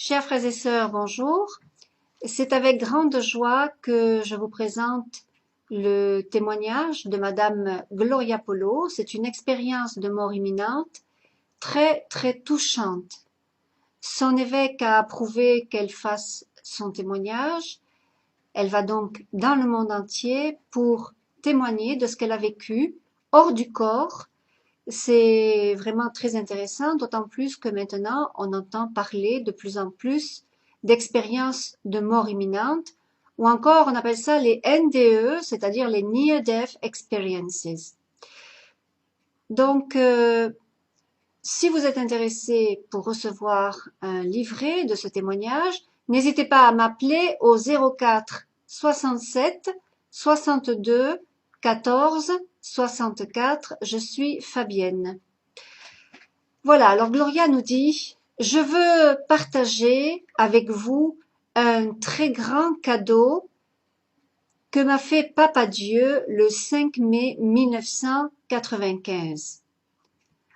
Chers frères et sœurs, bonjour. C'est avec grande joie que je vous présente le témoignage de Madame Gloria Polo. C'est une expérience de mort imminente très touchante. Son évêque a approuvé qu'elle fasse son témoignage. Elle va donc dans le monde entier pour témoigner de ce qu'elle a vécu hors du corps. C'est vraiment très intéressant, d'autant plus que maintenant on entend parler de plus en plus d'expériences de mort imminente, ou encore on appelle ça les NDE, c'est-à-dire les Near Death Experiences. Donc, si vous êtes intéressé pour recevoir un livret de ce témoignage, n'hésitez pas à m'appeler au 04 67 62 14 64. Je suis Fabienne. Voilà, alors Gloria nous dit « Je veux partager avec vous un très grand cadeau que m'a fait Papa Dieu le 5 mai 1995. »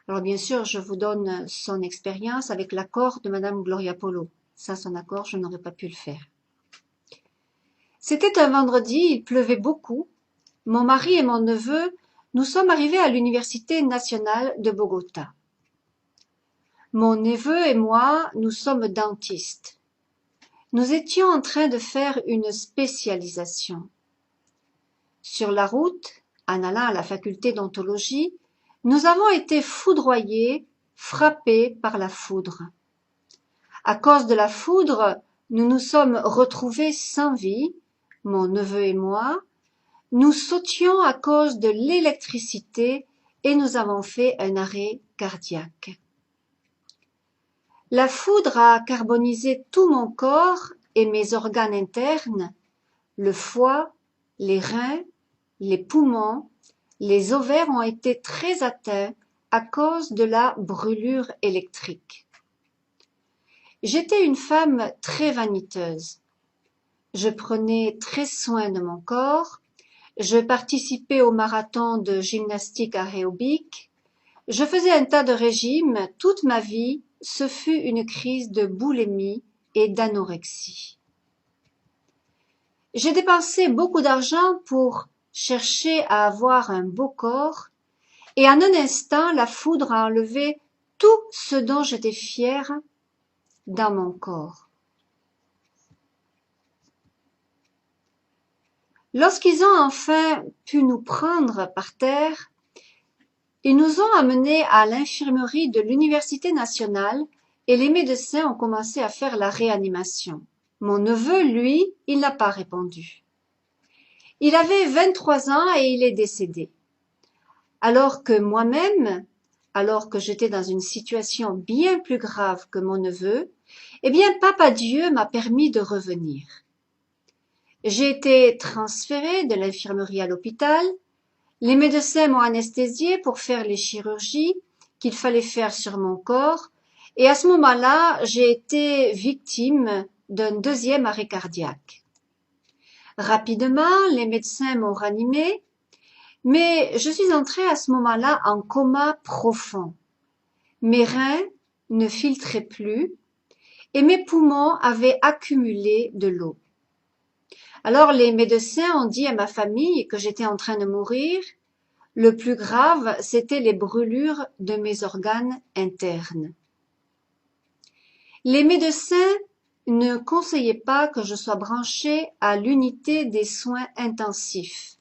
Alors bien sûr, je vous donne son expérience avec l'accord de Madame Gloria Polo. Sans son accord, je n'aurais pas pu le faire. C'était un vendredi, il pleuvait beaucoup. Mon mari et mon neveu, nous sommes arrivés à l'Université nationale de Bogota. Mon neveu et moi, nous sommes dentistes. Nous étions en train de faire une spécialisation. Sur la route, en allant à la faculté d'ontologie, nous avons été foudroyés, frappés par la foudre. À cause de la foudre, nous nous sommes retrouvés sans vie, mon neveu et moi. Nous sautions à cause de l'électricité et nous avons fait un arrêt cardiaque. La foudre a carbonisé tout mon corps et mes organes internes, le foie, les reins, les poumons, les ovaires ont été très atteints à cause de la brûlure électrique. J'étais une femme très vaniteuse. Je prenais très soin de mon corps, je participais au marathon de gymnastique aérobique, je faisais un tas de régimes toute ma vie. Ce fut une crise de boulimie et d'anorexie. J'ai dépensé beaucoup d'argent pour chercher à avoir un beau corps et en un instant, la foudre a enlevé tout ce dont j'étais fière dans mon corps. Lorsqu'ils ont enfin pu nous prendre par terre, ils nous ont amenés à l'infirmerie de l'Université nationale et les médecins ont commencé à faire la réanimation. Mon neveu, lui, il n'a pas répondu. Il avait 23 ans et il est décédé. Alors que moi-même, alors que j'étais dans une situation bien plus grave que mon neveu, eh bien, Papa Dieu m'a permis de revenir. J'ai été transférée de l'infirmerie à l'hôpital. Les médecins m'ont anesthésiée pour faire les chirurgies qu'il fallait faire sur mon corps et à ce moment-là, j'ai été victime d'un deuxième arrêt cardiaque. Rapidement, les médecins m'ont ranimée, mais je suis entrée à ce moment-là en coma profond. Mes reins ne filtraient plus et mes poumons avaient accumulé de l'eau. Alors les médecins ont dit à ma famille que j'étais en train de mourir. Le plus grave, c'était les brûlures de mes organes internes. Les médecins ne conseillaient pas que je sois branchée à l'unité des soins intensifs.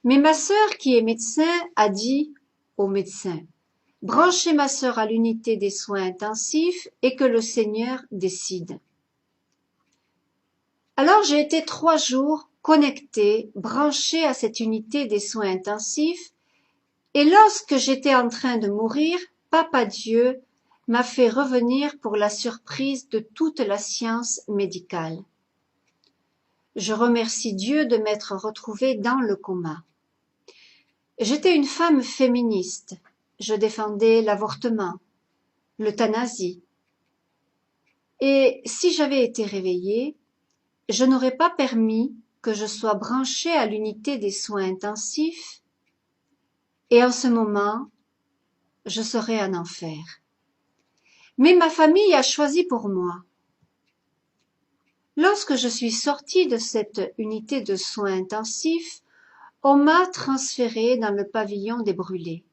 Mais ma sœur, qui est médecin, a dit au médecin « Branchez ma sœur à l'unité des soins intensifs et que le Seigneur décide. » Alors j'ai été 3 jours connectée, branchée à cette unité des soins intensifs. Et lorsque j'étais en train de mourir, Papa Dieu m'a fait revenir pour la surprise de toute la science médicale. Je remercie Dieu de m'être retrouvée dans le coma. J'étais une femme féministe. Je défendais l'avortement, l'euthanasie. Et si j'avais été réveillée, je n'aurais pas permis que je sois branchée à l'unité des soins intensifs. Et en ce moment, je serais en enfer. Mais ma famille a choisi pour moi. Lorsque je suis sortie de cette unité de soins intensifs, on m'a transférée dans le pavillon des brûlés.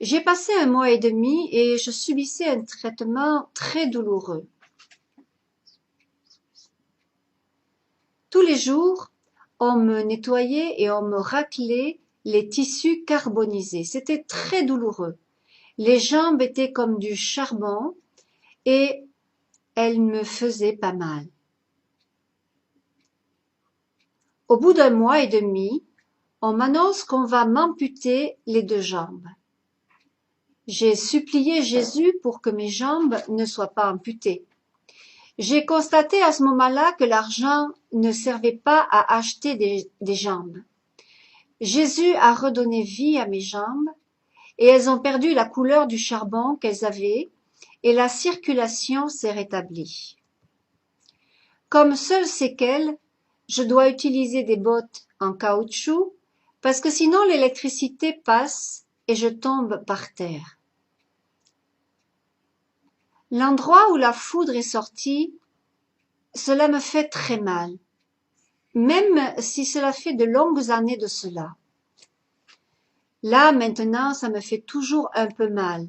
J'ai passé 1 mois et demi et je subissais un traitement très douloureux. Tous les jours, on me nettoyait et on me raclait les tissus carbonisés. C'était très douloureux. Les jambes étaient comme du charbon et elles me faisaient pas mal. Au bout d'1 mois et demi, on m'annonce qu'on va m'amputer les 2 jambes. J'ai supplié Jésus pour que mes jambes ne soient pas amputées. J'ai constaté à ce moment-là que l'argent ne servait pas à acheter des jambes. Jésus a redonné vie à mes jambes et elles ont perdu la couleur du charbon qu'elles avaient et la circulation s'est rétablie. Comme seule séquelle, je dois utiliser des bottes en caoutchouc parce que sinon l'électricité passe et je tombe par terre. L'endroit où la foudre est sortie, cela me fait très mal, même si cela fait de longues années de cela. Là, maintenant, ça me fait toujours un peu mal.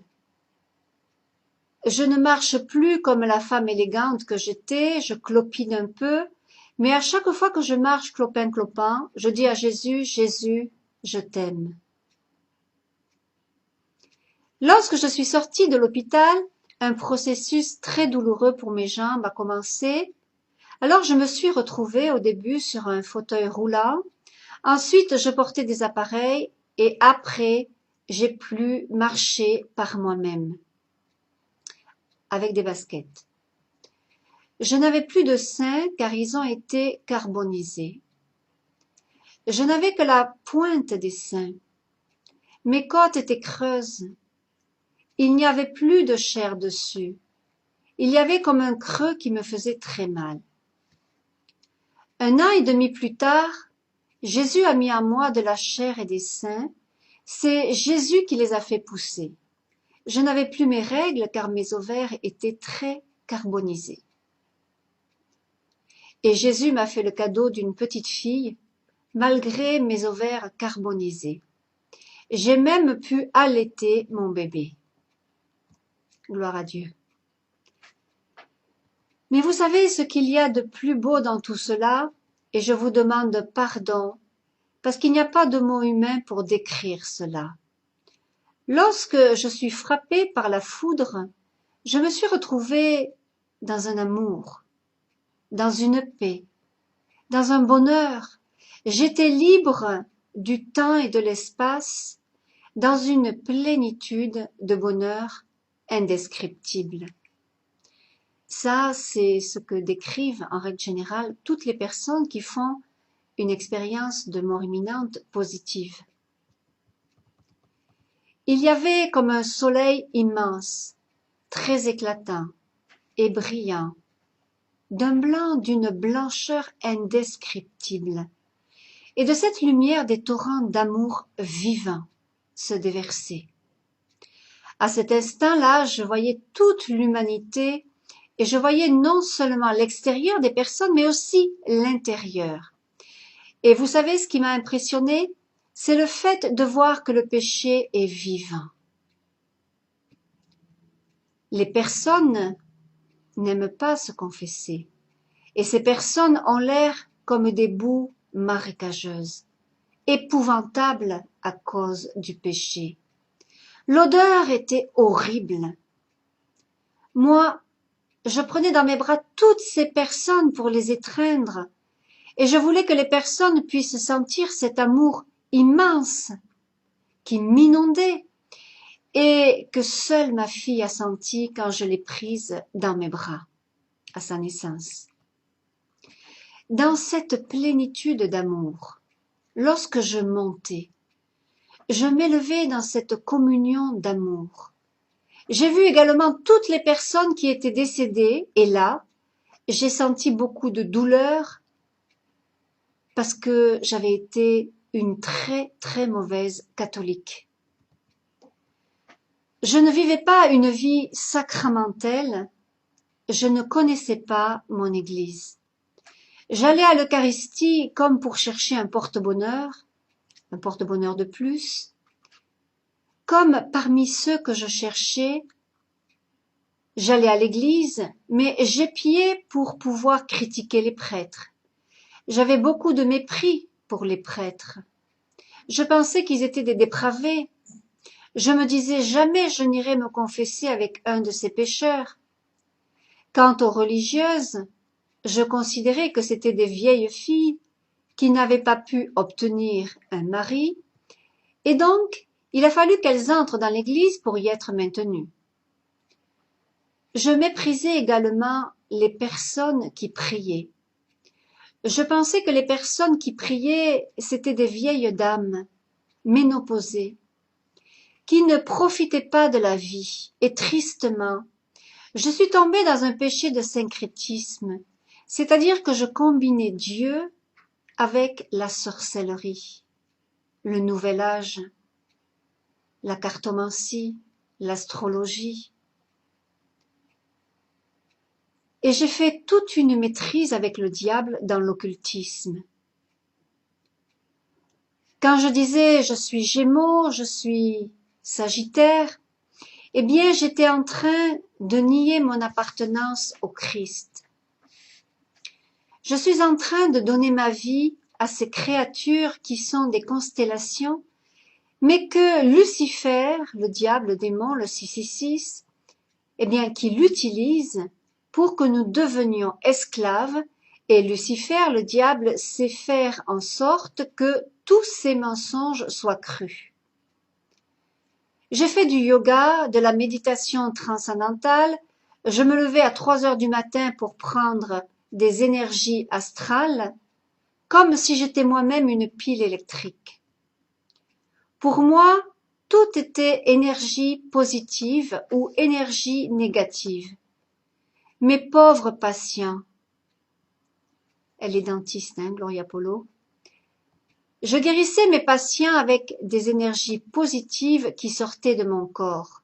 Je ne marche plus comme la femme élégante que j'étais, je clopine un peu, mais à chaque fois que je marche clopin-clopin, je dis à Jésus, Jésus, je t'aime. Lorsque je suis sortie de l'hôpital, un processus très douloureux pour mes jambes a commencé. Alors je me suis retrouvée au début sur un fauteuil roulant. Ensuite, je portais des appareils et après, j'ai pu marcher par moi-même avec des baskets. Je n'avais plus de seins car ils ont été carbonisés. Je n'avais que la pointe des seins. Mes côtes étaient creuses. Il n'y avait plus de chair dessus. Il y avait comme un creux qui me faisait très mal. 1 an et demi plus tard, Jésus a mis en moi de la chair et des seins. C'est Jésus qui les a fait pousser. Je n'avais plus mes règles car mes ovaires étaient très carbonisés. Et Jésus m'a fait le cadeau d'une petite fille, malgré mes ovaires carbonisés. J'ai même pu allaiter mon bébé. Gloire à Dieu. Mais vous savez ce qu'il y a de plus beau dans tout cela, et je vous demande pardon, parce qu'il n'y a pas de mot humain pour décrire cela. Lorsque je suis frappée par la foudre, je me suis retrouvée dans un amour, dans une paix, dans un bonheur. J'étais libre du temps et de l'espace, dans une plénitude de bonheur indescriptible. Ça, c'est ce que décrivent en règle générale toutes les personnes qui font une expérience de mort imminente positive. Il y avait comme un soleil immense, très éclatant et brillant, d'un blanc d'une blancheur indescriptible, et de cette lumière des torrents d'amour vivant se déversaient. À cet instant-là, je voyais toute l'humanité et je voyais non seulement l'extérieur des personnes, mais aussi l'intérieur. Et vous savez ce qui m'a impressionné? C'est le fait de voir que le péché est vivant. Les personnes n'aiment pas se confesser, et ces personnes ont l'air comme des boues marécageuses, épouvantables à cause du péché. L'odeur était horrible. Moi, je prenais dans mes bras toutes ces personnes pour les étreindre, et je voulais que les personnes puissent sentir cet amour immense qui m'inondait et que seule ma fille a senti quand je l'ai prise dans mes bras à sa naissance. Dans cette plénitude d'amour, lorsque je montais, je m'élevais dans cette communion d'amour. J'ai vu également toutes les personnes qui étaient décédées et là, j'ai senti beaucoup de douleur parce que j'avais été une très très mauvaise catholique. Je ne vivais pas une vie sacramentelle je ne connaissais pas mon Église. J'allais à l'Eucharistie comme pour chercher un porte-bonheur de plus. Comme parmi ceux que je cherchais, j'allais à l'église, mais j'épiais pour pouvoir critiquer les prêtres. J'avais beaucoup de mépris pour les prêtres. Je pensais qu'ils étaient des dépravés. Je me disais jamais je n'irai me confesser avec un de ces pécheurs. Quant aux religieuses, je considérais que c'étaient des vieilles filles qui n'avaient pas pu obtenir un mari, et donc il a fallu qu'elles entrent dans l'église pour y être maintenues. Je méprisais également les personnes qui priaient. Je pensais que les personnes qui priaient, c'étaient des vieilles dames, ménopausées, qui ne profitaient pas de la vie, et tristement, je suis tombée dans un péché de syncrétisme, c'est-à-dire que je combinais Dieu avec la sorcellerie, le nouvel âge, la cartomancie, l'astrologie. Et j'ai fait toute une maîtrise avec le diable dans l'occultisme. Quand je disais je suis Gémeaux, je suis Sagittaire, eh bien j'étais en train de nier mon appartenance au Christ. Je suis en train de donner ma vie à ces créatures qui sont des constellations, mais que Lucifer, le diable, le démon, le 666, eh bien qui l'utilise pour que nous devenions esclaves, et Lucifer, le diable, sait faire en sorte que tous ces mensonges soient crus. J'ai fait du yoga, de la méditation transcendantale, je me levais à 3 heures du matin pour prendre des énergies astrales, comme si j'étais moi-même une pile électrique. Pour moi, tout était énergie positive ou énergie négative. Mes pauvres patients, elle est dentiste, Gloria Polo, je guérissais mes patients avec des énergies positives qui sortaient de mon corps.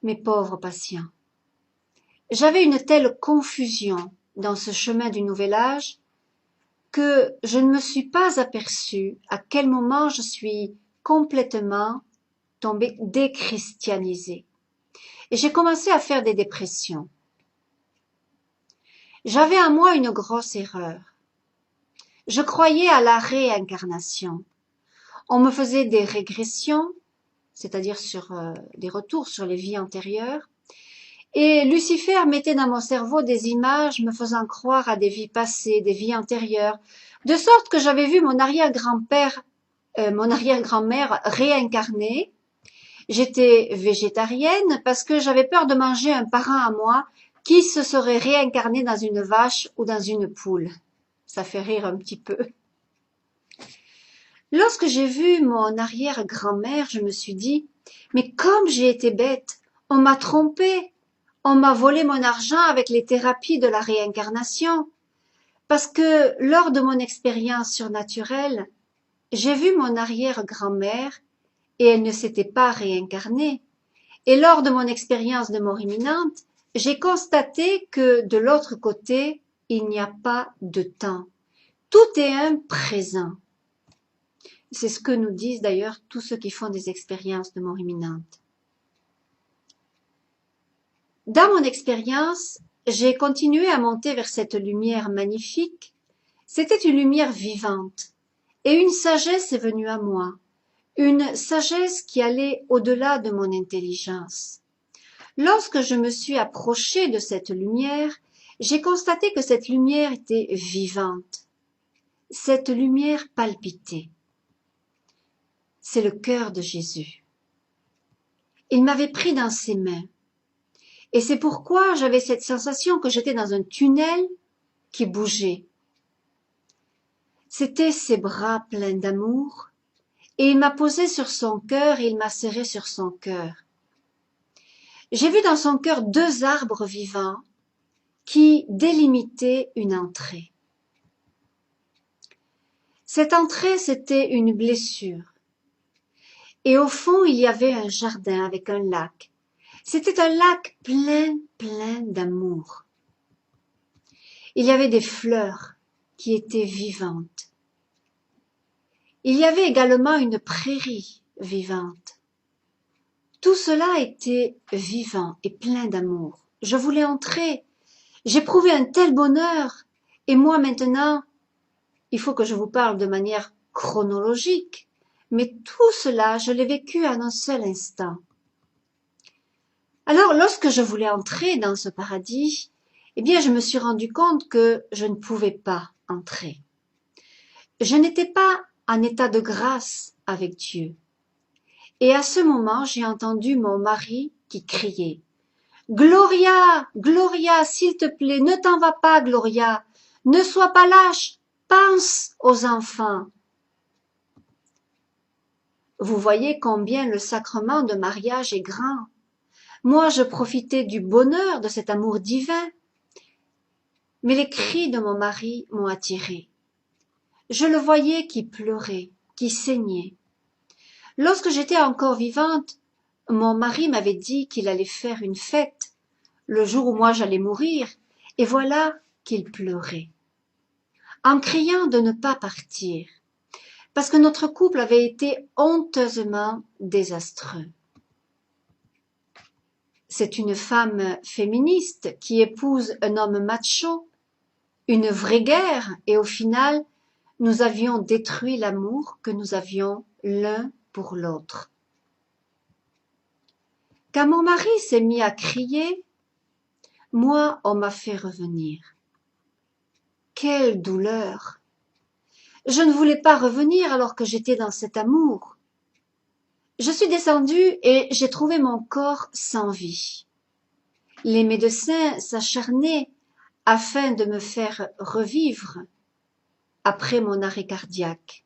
Mes pauvres patients. J'avais une telle confusion dans ce chemin du nouvel âge que je ne me suis pas aperçue à quel moment je suis complètement tombée déchristianisée. Et j'ai commencé à faire des dépressions. J'avais en moi une grosse erreur. Je croyais à la réincarnation. On me faisait des régressions, c'est-à-dire sur des retours sur les vies antérieures, et Lucifer mettait dans mon cerveau des images me faisant croire à des vies passées, des vies antérieures, de sorte que j'avais vu mon arrière-grand-père, mon arrière-grand-mère réincarnée. J'étais végétarienne parce que j'avais peur de manger un parent à moi qui se serait réincarné dans une vache ou dans une poule. Ça fait rire un petit peu. Lorsque j'ai vu mon arrière-grand-mère, je me suis dit, mais comme j'ai été bête, on m'a trompée, on m'a volé mon argent avec les thérapies de la réincarnation, parce que lors de mon expérience surnaturelle, j'ai vu mon arrière-grand-mère et elle ne s'était pas réincarnée. Et lors de mon expérience de mort imminente, j'ai constaté que de l'autre côté, il n'y a pas de temps. Tout est un présent. C'est ce que nous disent d'ailleurs tous ceux qui font des expériences de mort imminente. Dans mon expérience, j'ai continué à monter vers cette lumière magnifique. C'était une lumière vivante et une sagesse est venue à moi, une sagesse qui allait au-delà de mon intelligence. Lorsque je me suis approchée de cette lumière, j'ai constaté que cette lumière était vivante. Cette lumière palpitait. C'est le cœur de Jésus. Il m'avait pris dans ses mains. Et c'est pourquoi j'avais cette sensation que j'étais dans un tunnel qui bougeait. C'étaient ses bras pleins d'amour, et il m'a posé sur son cœur et il m'a serré sur son cœur. J'ai vu dans son cœur 2 arbres vivants qui délimitaient une entrée. Cette entrée, c'était une blessure. Et au fond, il y avait un jardin avec un lac. C'était un lac plein d'amour. Il y avait des fleurs qui étaient vivantes. Il y avait également une prairie vivante. Tout cela était vivant et plein d'amour. Je voulais entrer. J'éprouvais un tel bonheur. Et moi maintenant, il faut que je vous parle de manière chronologique. Mais tout cela, je l'ai vécu en un seul instant. Alors, lorsque je voulais entrer dans ce paradis, eh bien, je me suis rendu compte que je ne pouvais pas entrer. Je n'étais pas en état de grâce avec Dieu. Et à ce moment, j'ai entendu mon mari qui criait « Gloria, Gloria, s'il te plaît, ne t'en va pas, Gloria, ne sois pas lâche, pense aux enfants. » Vous voyez combien le sacrement de mariage est grand. Moi, je profitais du bonheur de cet amour divin. Mais les cris de mon mari m'ont attirée. Je le voyais qui pleurait, qui saignait. Lorsque j'étais encore vivante, mon mari m'avait dit qu'il allait faire une fête le jour où moi j'allais mourir, et voilà qu'il pleurait, en criant de ne pas partir, parce que notre couple avait été honteusement désastreux. C'est une femme féministe qui épouse un homme macho, une vraie guerre, et au final, nous avions détruit l'amour que nous avions l'un pour l'autre. Quand mon mari s'est mis à crier, moi, on m'a fait revenir. Quelle douleur! Je ne voulais pas revenir alors que j'étais dans cet amour. Je suis descendue et j'ai trouvé mon corps sans vie. Les médecins s'acharnaient afin de me faire revivre après mon arrêt cardiaque.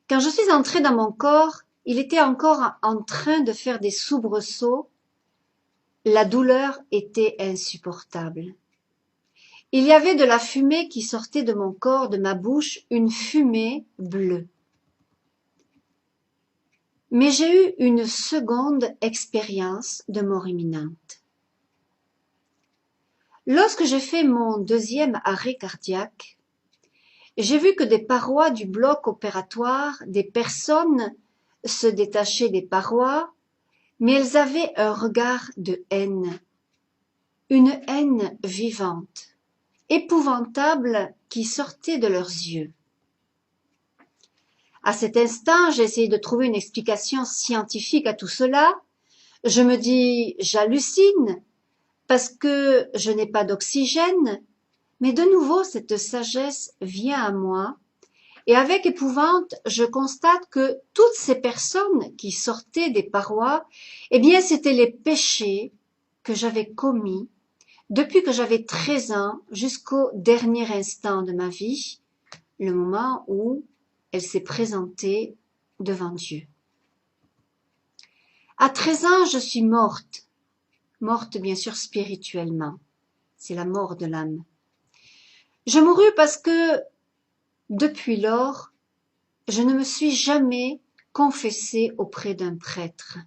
Quand je suis entrée dans mon corps, il était encore en train de faire des soubresauts. La douleur était insupportable. Il y avait de la fumée qui sortait de mon corps, de ma bouche, une fumée bleue. Mais j'ai eu une seconde expérience de mort imminente. Lorsque j'ai fait mon deuxième arrêt cardiaque, j'ai vu que des parois du bloc opératoire, des personnes se détachaient des parois, mais elles avaient un regard de haine, une haine vivante, épouvantable qui sortait de leurs yeux. À cet instant, j'ai essayé de trouver une explication scientifique à tout cela. Je me dis, j'hallucine parce que je n'ai pas d'oxygène, mais de nouveau cette sagesse vient à moi et avec épouvante, je constate que toutes ces personnes qui sortaient des parois, eh bien c'étaient les péchés que j'avais commis depuis que j'avais 13 ans jusqu'au dernier instant de ma vie, le moment où elle s'est présentée devant Dieu. À 13 ans, je suis morte bien sûr spirituellement. C'est la mort de l'âme. Je mourus parce que, depuis lors, je ne me suis jamais confessée auprès d'un prêtre.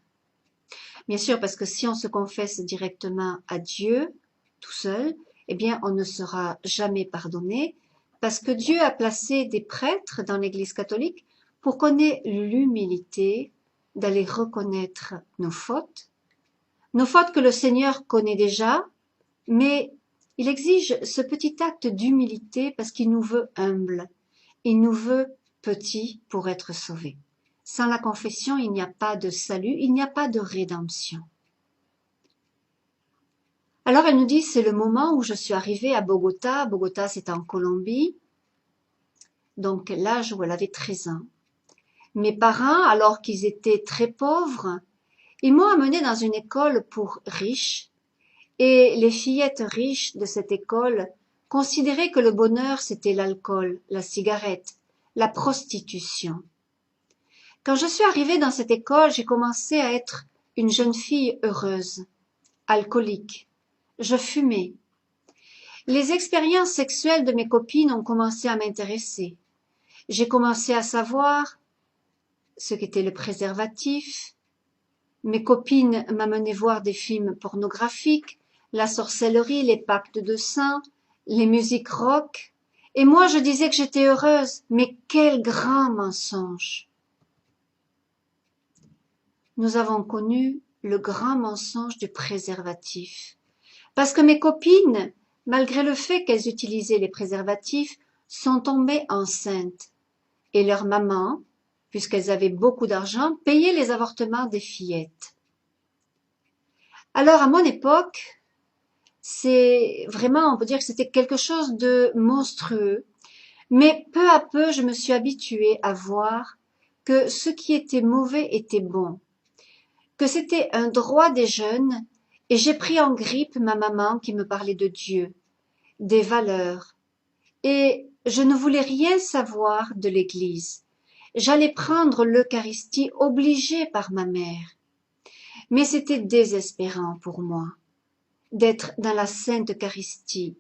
Bien sûr, parce que si on se confesse directement à Dieu, tout seul, eh bien, on ne sera jamais pardonné, parce que Dieu a placé des prêtres dans l'Église catholique pour qu'on ait l'humilité d'aller reconnaître nos fautes que le Seigneur connaît déjà, mais il exige ce petit acte d'humilité parce qu'il nous veut humbles, il nous veut petits pour être sauvés. Sans la confession, il n'y a pas de salut, il n'y a pas de rédemption. Alors elle nous dit, c'est le moment où je suis arrivée à Bogota. Bogota, c'est en Colombie, donc l'âge où elle avait 13 ans. Mes parents, alors qu'ils étaient très pauvres, ils m'ont amenée dans une école pour riches, et les fillettes riches de cette école considéraient que le bonheur c'était l'alcool, la cigarette, la prostitution. Quand je suis arrivée dans cette école, j'ai commencé à être une jeune fille heureuse, alcoolique. Je fumais. Les expériences sexuelles de mes copines ont commencé à m'intéresser. J'ai commencé à savoir ce qu'était le préservatif, Mes copines m'amenaient voir des films pornographiques, la sorcellerie, les pactes de sang, les musiques rock, et moi je disais que j'étais heureuse, mais quel grand mensonge! Nous avons connu le grand mensonge du préservatif. Parce que mes copines, malgré le fait qu'elles utilisaient les préservatifs, sont tombées enceintes. Et leur maman, puisqu'elles avaient beaucoup d'argent, payait les avortements des fillettes. Alors, à mon époque, c'est vraiment, on peut dire que c'était quelque chose de monstrueux. Mais peu à peu, je me suis habituée à voir que ce qui était mauvais était bon, que c'était un droit des jeunes, et j'ai pris en grippe ma maman qui me parlait de Dieu, des valeurs, et je ne voulais rien savoir de l'Église. J'allais prendre l'Eucharistie obligée par ma mère. Mais c'était désespérant pour moi d'être dans la Sainte Eucharistie,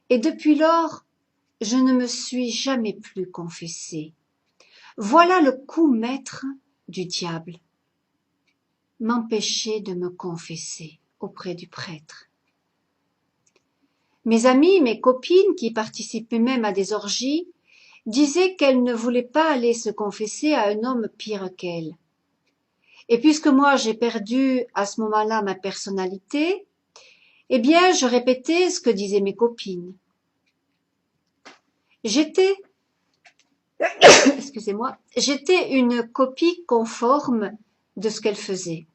et depuis lors, je ne me suis jamais plus confessée. Voilà le coup maître du diable, m'empêcher de me confesser auprès du prêtre. Mes amies, mes copines qui participaient même à des orgies, disaient qu'elles ne voulaient pas aller se confesser à un homme pire qu'elles. Et puisque moi j'ai perdu à ce moment-là ma personnalité, eh bien je répétais ce que disaient mes copines. J'étais, excusez-moi, j'étais une copie conforme de ce qu'elles faisaient.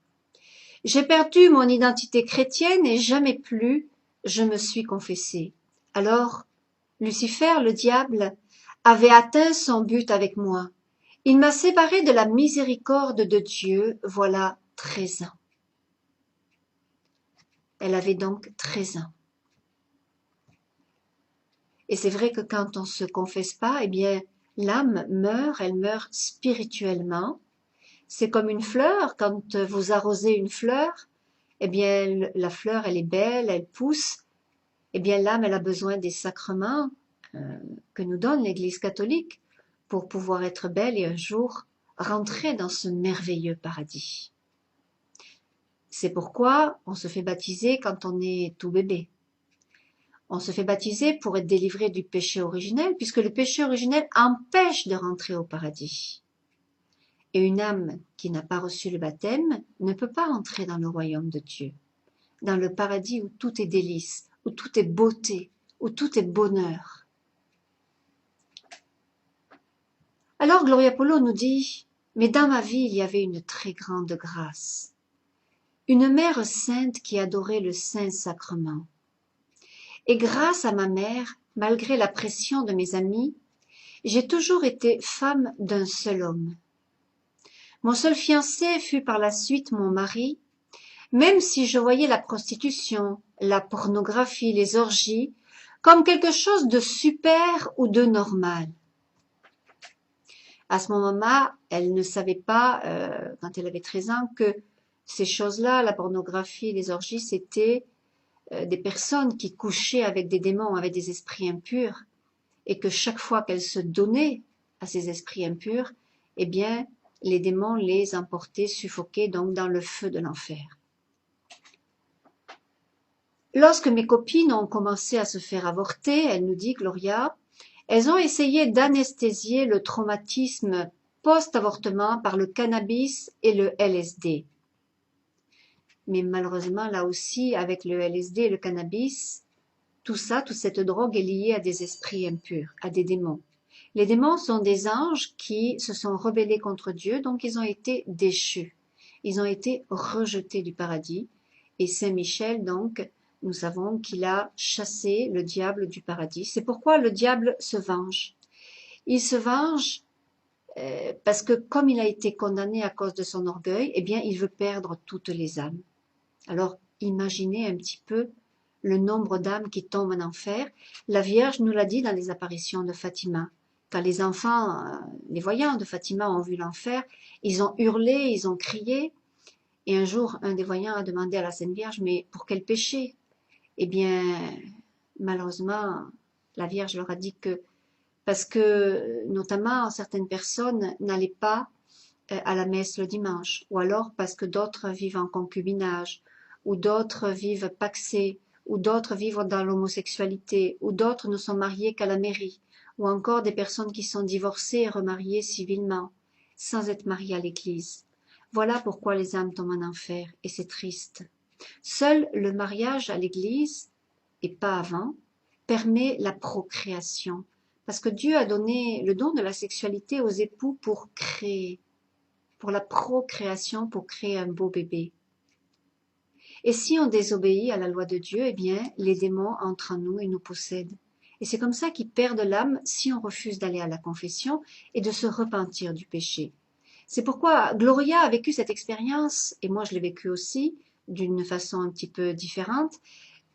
J'ai perdu mon identité chrétienne et jamais plus je me suis confessée. Alors, Lucifer, le diable, avait atteint son but avec moi. Il m'a séparée de la miséricorde de Dieu, voilà 13 ans. Elle avait donc 13 ans. Et c'est vrai que quand on se confesse pas, eh bien, l'âme meurt, elle meurt spirituellement. C'est comme une fleur, quand vous arrosez une fleur, eh bien, la fleur, elle est belle, elle pousse. Eh bien, l'âme, elle a besoin des sacrements que nous donne l'Église catholique pour pouvoir être belle et un jour rentrer dans ce merveilleux paradis. C'est pourquoi on se fait baptiser quand on est tout bébé. On se fait baptiser pour être délivré du péché originel, puisque le péché originel empêche de rentrer au paradis. Et une âme qui n'a pas reçu le baptême ne peut pas entrer dans le royaume de Dieu, dans le paradis où tout est délice, où tout est beauté, où tout est bonheur. Alors Gloria Polo nous dit, mais dans ma vie il y avait une très grande grâce, une mère sainte qui adorait le Saint-Sacrement. Et grâce à ma mère, malgré la pression de mes amis, j'ai toujours été femme d'un seul homme. Mon seul fiancé fut par la suite mon mari, même si je voyais la prostitution, la pornographie, les orgies, comme quelque chose de super ou de normal. À ce moment-là, elle ne savait pas, quand elle avait 13 ans, que ces choses-là, la pornographie, les orgies, c'était des personnes qui couchaient avec des démons, avec des esprits impurs, et que chaque fois qu'elle se donnait à ces esprits impurs, eh bien, les démons les emportaient, suffoquaient, donc dans le feu de l'enfer. Lorsque mes copines ont commencé à se faire avorter, elle nous dit, Gloria, elles ont essayé d'anesthésier le traumatisme post-avortement par le cannabis et le LSD. Mais malheureusement, là aussi, avec le LSD et le cannabis, tout ça, toute cette drogue est liée à des esprits impurs, à des démons. Les démons sont des anges qui se sont rebellés contre Dieu, donc ils ont été déchus. Ils ont été rejetés du paradis. Et Saint Michel, donc, nous savons qu'il a chassé le diable du paradis. C'est pourquoi le diable se venge. Il se venge parce que comme il a été condamné à cause de son orgueil, eh bien, il veut perdre toutes les âmes. Alors, imaginez un petit peu le nombre d'âmes qui tombent en enfer. La Vierge nous l'a dit dans les apparitions de Fatima. Quand les enfants, les voyants de Fatima ont vu l'enfer, ils ont hurlé, ils ont crié. Et un jour, un des voyants a demandé à la Sainte Vierge, mais pour quel péché? Eh bien, malheureusement, la Vierge leur a dit que, parce que notamment certaines personnes n'allaient pas à la messe le dimanche, ou alors parce que d'autres vivent en concubinage, ou d'autres vivent pacsés, ou d'autres vivent dans l'homosexualité, ou d'autres ne sont mariés qu'à la mairie, ou encore des personnes qui sont divorcées et remariées civilement, sans être mariées à l'église. Voilà pourquoi les âmes tombent en enfer, et c'est triste. Seul le mariage à l'église, et pas avant, permet la procréation, parce que Dieu a donné le don de la sexualité aux époux pour créer, pour la procréation, pour créer un beau bébé. Et si on désobéit à la loi de Dieu, eh bien, les démons entrent en nous et nous possèdent. Et c'est comme ça qu'ils perdent l'âme si on refuse d'aller à la confession et de se repentir du péché. C'est pourquoi Gloria a vécu cette expérience, et moi je l'ai vécue aussi, d'une façon un petit peu différente,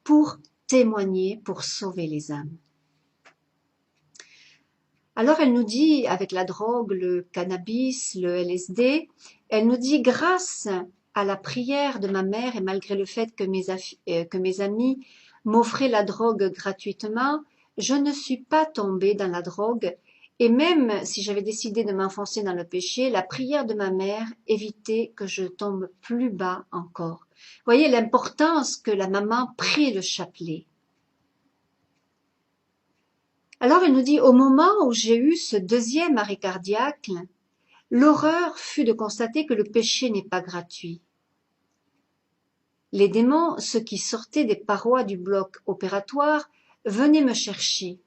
pour témoigner, pour sauver les âmes. Alors elle nous dit, avec la drogue, le cannabis, le LSD, elle nous dit, grâce à la prière de ma mère et malgré le fait que mes amis m'offraient la drogue gratuitement, je ne suis pas tombée dans la drogue et même si j'avais décidé de m'enfoncer dans le péché, la prière de ma mère évitait que je tombe plus bas encore. Voyez l'importance que la maman prie le chapelet. Alors elle nous dit, au moment où j'ai eu ce deuxième arrêt cardiaque, l'horreur fut de constater que le péché n'est pas gratuit. Les démons, ceux qui sortaient des parois du bloc opératoire, venaient me chercher.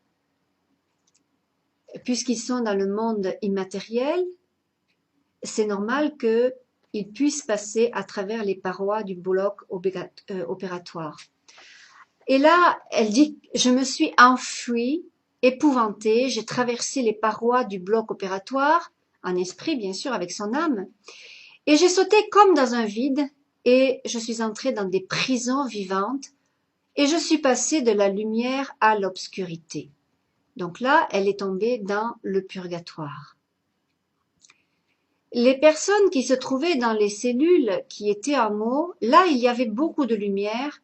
Puisqu'ils sont dans le monde immatériel, c'est normal qu'ils puissent passer à travers les parois du bloc opératoire. Et là, elle dit, je me suis enfuie, épouvantée, j'ai traversé les parois du bloc opératoire, en esprit bien sûr, avec son âme, et j'ai sauté comme dans un vide, et je suis entrée dans des prisons vivantes, et je suis passée de la lumière à l'obscurité. Donc là, elle est tombée dans le purgatoire. Les personnes qui se trouvaient dans les cellules qui étaient en haut, là, il y avait beaucoup de lumière.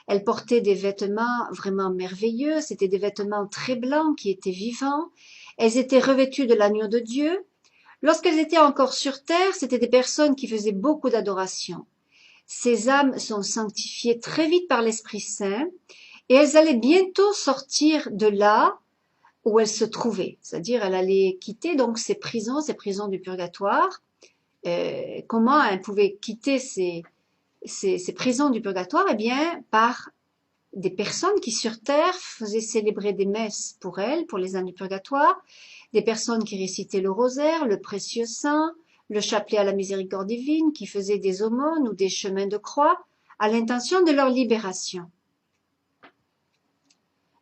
Elles portaient des vêtements vraiment merveilleux, c'était des vêtements très blancs qui étaient vivants. Elles étaient revêtues de l'agneau de Dieu. Lorsqu'elles étaient encore sur terre, c'étaient des personnes qui faisaient beaucoup d'adoration. Ces âmes sont sanctifiées très vite par l'Esprit Saint et elles allaient bientôt sortir de là où elles se trouvaient. C'est-à-dire, elles allaient quitter donc ces prisons du purgatoire. Comment elles pouvaient quitter ces prisons du purgatoire? Eh bien, par des personnes qui sur terre faisaient célébrer des messes pour elles, pour les âmes du purgatoire, des personnes qui récitaient le rosaire, le précieux sang, le chapelet à la miséricorde divine, qui faisaient des aumônes ou des chemins de croix à l'intention de leur libération.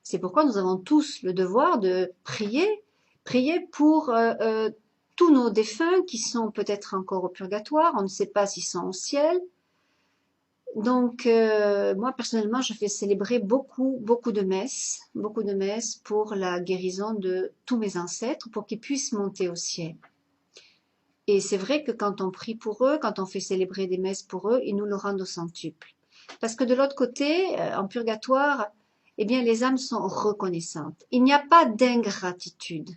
C'est pourquoi nous avons tous le devoir de prier pour tous nos défunts qui sont peut-être encore au purgatoire, on ne sait pas s'ils sont au ciel. Donc moi personnellement je fais célébrer beaucoup de messes pour la guérison de tous mes ancêtres, pour qu'ils puissent monter au ciel. Et c'est vrai que quand on prie pour eux, quand on fait célébrer des messes pour eux, ils nous le rendent au centuple. Parce que de l'autre côté, en purgatoire, eh bien les âmes sont reconnaissantes. Il n'y a pas d'ingratitude.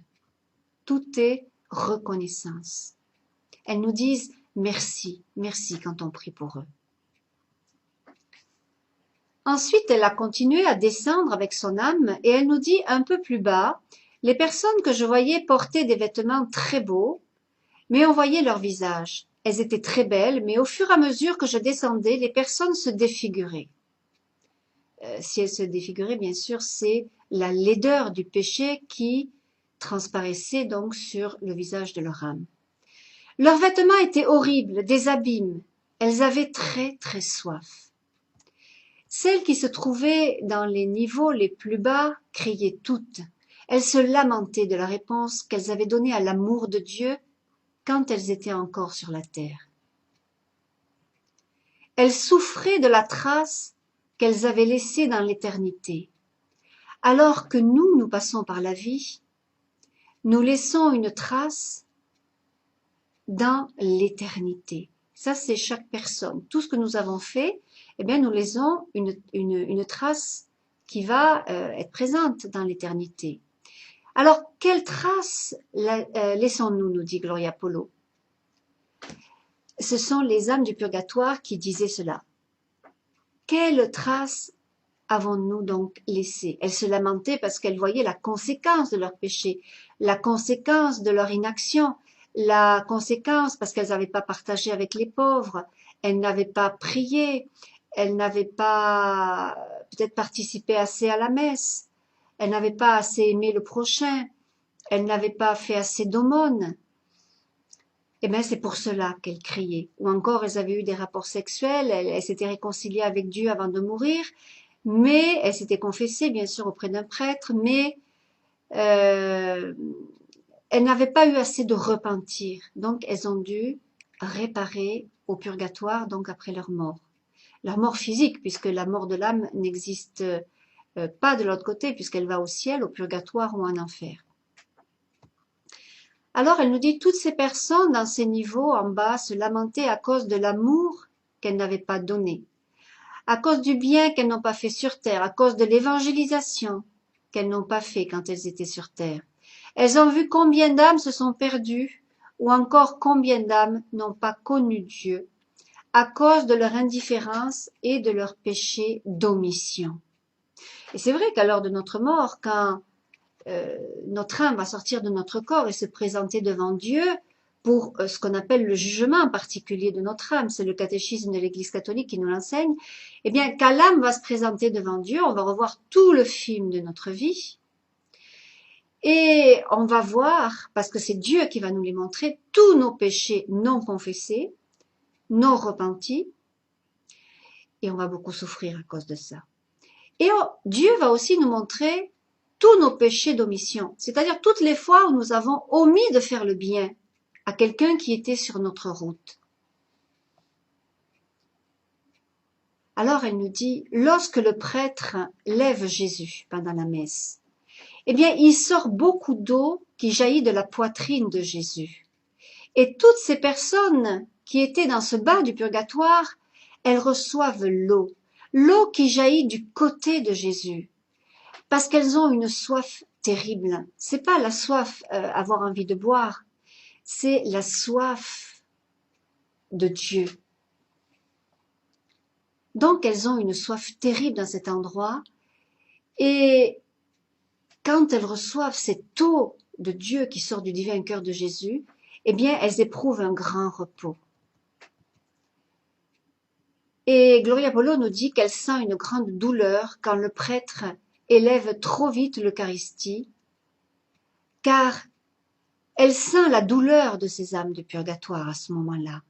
Tout est reconnaissance. Elles nous disent merci, merci quand on prie pour eux. Ensuite, elle a continué à descendre avec son âme et elle nous dit un peu plus bas, les personnes que je voyais portaient des vêtements très beaux, mais on voyait leur visage. Elles étaient très belles, mais au fur et à mesure que je descendais, les personnes se défiguraient. Si elles se défiguraient, bien sûr, c'est la laideur du péché qui transparaissait donc sur le visage de leur âme. Leurs vêtements étaient horribles, des abîmes. Elles avaient très soif. Celles qui se trouvaient dans les niveaux les plus bas criaient toutes. Elles se lamentaient de la réponse qu'elles avaient donnée à l'amour de Dieu quand elles étaient encore sur la terre. Elles souffraient de la trace qu'elles avaient laissée dans l'éternité. Alors que nous passons par la vie, nous laissons une trace dans l'éternité. Ça, c'est chaque personne. Tout ce que nous avons fait, eh bien, nous laissons une trace qui va être présente dans l'éternité. Alors, quelle trace laissons-nous, nous dit Gloria Polo? ce sont les âmes du purgatoire qui disaient cela. Quelle trace avons-nous donc laissé? Elles se lamentaient parce qu'elles voyaient la conséquence de leur péché, la conséquence de leur inaction, la conséquence parce qu'elles n'avaient pas partagé avec les pauvres, elles n'avaient pas prié, elles n'avaient pas peut-être participé assez à la messe, elles n'avaient pas assez aimé le prochain, elles n'avaient pas fait assez d'aumônes. Eh bien, c'est pour cela qu'elles criaient. Ou encore, elles avaient eu des rapports sexuels, elles s'étaient réconciliées avec Dieu avant de mourir, mais elles s'étaient confessées, bien sûr, auprès d'un prêtre, mais elles n'avaient pas eu assez de repentir. Donc, elles ont dû réparer au purgatoire, donc après leur mort. Leur mort physique, puisque la mort de l'âme n'existe pas de l'autre côté, puisqu'elle va au ciel, au purgatoire ou en enfer. Alors, elle nous dit, toutes ces personnes dans ces niveaux en bas se lamentaient à cause de l'amour qu'elles n'avaient pas donné, à cause du bien qu'elles n'ont pas fait sur terre, à cause de l'évangélisation qu'elles n'ont pas fait quand elles étaient sur terre. Elles ont vu combien d'âmes se sont perdues, ou encore combien d'âmes n'ont pas connu Dieu, à cause de leur indifférence et de leur péché d'omission. Et c'est vrai qu'à l'heure de notre mort, quand notre âme va sortir de notre corps et se présenter devant Dieu pour ce qu'on appelle le jugement particulier de notre âme, c'est le catéchisme de l'Église catholique qui nous l'enseigne, eh bien, quand l'âme va se présenter devant Dieu, on va revoir tout le film de notre vie et on va voir, parce que c'est Dieu qui va nous les montrer, tous nos péchés non confessés, non repentis, et on va beaucoup souffrir à cause de ça. Et Dieu va aussi nous montrer tous nos péchés d'omission, c'est-à-dire toutes les fois où nous avons omis de faire le bien à quelqu'un qui était sur notre route. Alors elle nous dit, lorsque le prêtre lève Jésus pendant la messe, eh bien il sort beaucoup d'eau qui jaillit de la poitrine de Jésus. Et toutes ces personnes qui étaient dans ce bas du purgatoire, elles reçoivent l'eau, l'eau qui jaillit du côté de Jésus. Parce qu'elles ont une soif terrible. C'est pas la soif avoir envie de boire, c'est la soif de Dieu. Donc elles ont une soif terrible dans cet endroit et quand elles reçoivent cette eau de Dieu qui sort du divin cœur de Jésus, eh bien elles éprouvent un grand repos. Et Gloria Polo nous dit qu'elle sent une grande douleur quand le prêtre élève trop vite l'Eucharistie, car elle sent la douleur de ces âmes du purgatoire à ce moment-là.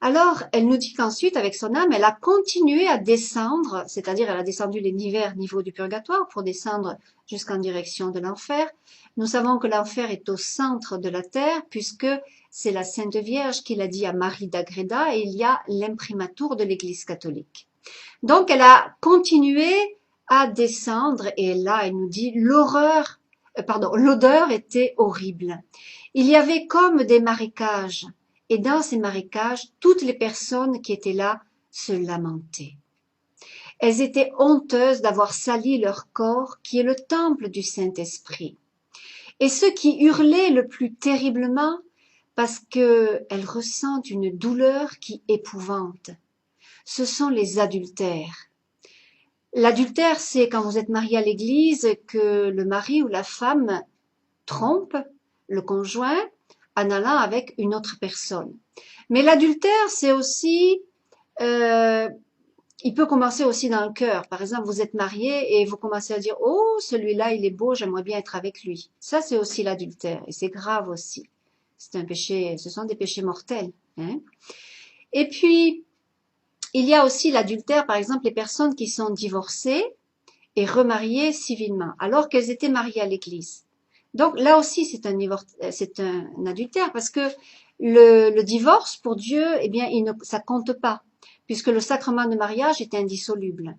Alors, elle nous dit qu'ensuite, avec son âme, elle a continué à descendre, c'est-à-dire elle a descendu les divers niveaux du purgatoire pour descendre jusqu'en direction de l'enfer. Nous savons que l'enfer est au centre de la terre, puisque c'est la Sainte Vierge qui l'a dit à Marie d'Agreda, et il y a l'imprimatur de l'Église catholique. Donc, elle a continué à descendre, et là, elle nous dit, l'odeur était horrible. Il y avait comme des marécages. Et dans ces marécages, toutes les personnes qui étaient là se lamentaient. Elles étaient honteuses d'avoir sali leur corps, qui est le temple du Saint-Esprit. Et ceux qui hurlaient le plus terriblement, parce qu'elles ressentent une douleur qui épouvante, ce sont les adultères. L'adultère, c'est quand vous êtes marié à l'église, que le mari ou la femme trompe le conjoint en allant avec une autre personne. Mais l'adultère, c'est aussi, il peut commencer aussi dans le cœur. Par exemple, vous êtes marié et vous commencez à dire, oh, celui-là, il est beau, j'aimerais bien être avec lui. Ça, c'est aussi l'adultère et c'est grave aussi. C'est un péché, ce sont des péchés mortels. Hein. Et puis, il y a aussi l'adultère, par exemple, les personnes qui sont divorcées et remariées civilement, alors qu'elles étaient mariées à l'église. Donc là aussi, c'est un adultère parce que le divorce, pour Dieu, eh bien, ça compte pas, puisque le sacrement de mariage est indissoluble.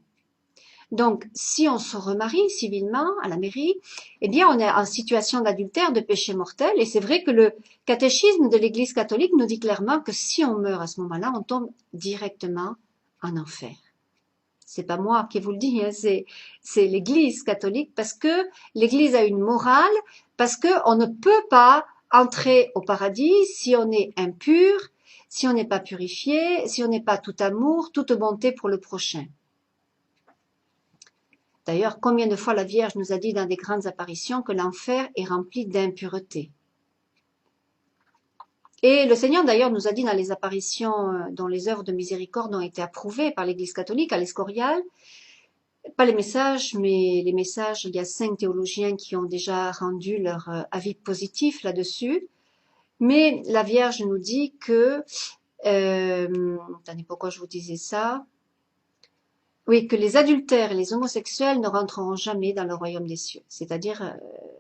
Donc, si on se remarie civilement à la mairie, eh bien, on est en situation d'adultère, de péché mortel. Et c'est vrai que le catéchisme de l'Église catholique nous dit clairement que si on meurt à ce moment-là, on tombe directement en enfer. C'est pas moi qui vous le dis, hein, c'est l'Église catholique, parce que l'Église a une morale, parce que on ne peut pas entrer au paradis si on est impur, si on n'est pas purifié, si on n'est pas tout amour, toute bonté pour le prochain. D'ailleurs, combien de fois la Vierge nous a dit dans des grandes apparitions que l'enfer est rempli d'impureté. Et le Seigneur d'ailleurs nous a dit dans les apparitions dont les œuvres de miséricorde ont été approuvées par l'Église catholique à l'Escorial, pas les messages, mais les messages, il y a 5 théologiens qui ont déjà rendu leur avis positif là-dessus, mais la Vierge nous dit que, attendez, pourquoi je vous disais ça? Oui, que les adultères et les homosexuels ne rentreront jamais dans le royaume des cieux. C'est-à-dire,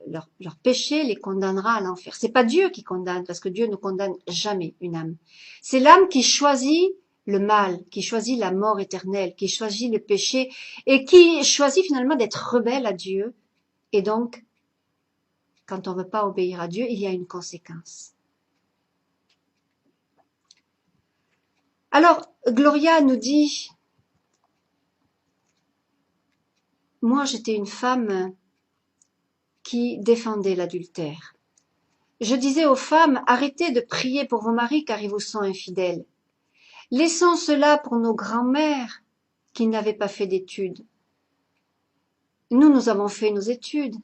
leur péché les condamnera à l'enfer. C'est pas Dieu qui condamne, parce que Dieu ne condamne jamais une âme. C'est l'âme qui choisit le mal, qui choisit la mort éternelle, qui choisit le péché, et qui choisit finalement d'être rebelle à Dieu. Et donc, quand on veut pas obéir à Dieu, il y a une conséquence. Alors, Gloria nous dit, moi j'étais une femme qui défendait l'adultère. Je disais aux femmes, arrêtez de prier pour vos maris car ils vous sont infidèles. Laissons cela pour nos grands-mères qui n'avaient pas fait d'études. Nous avons fait nos études.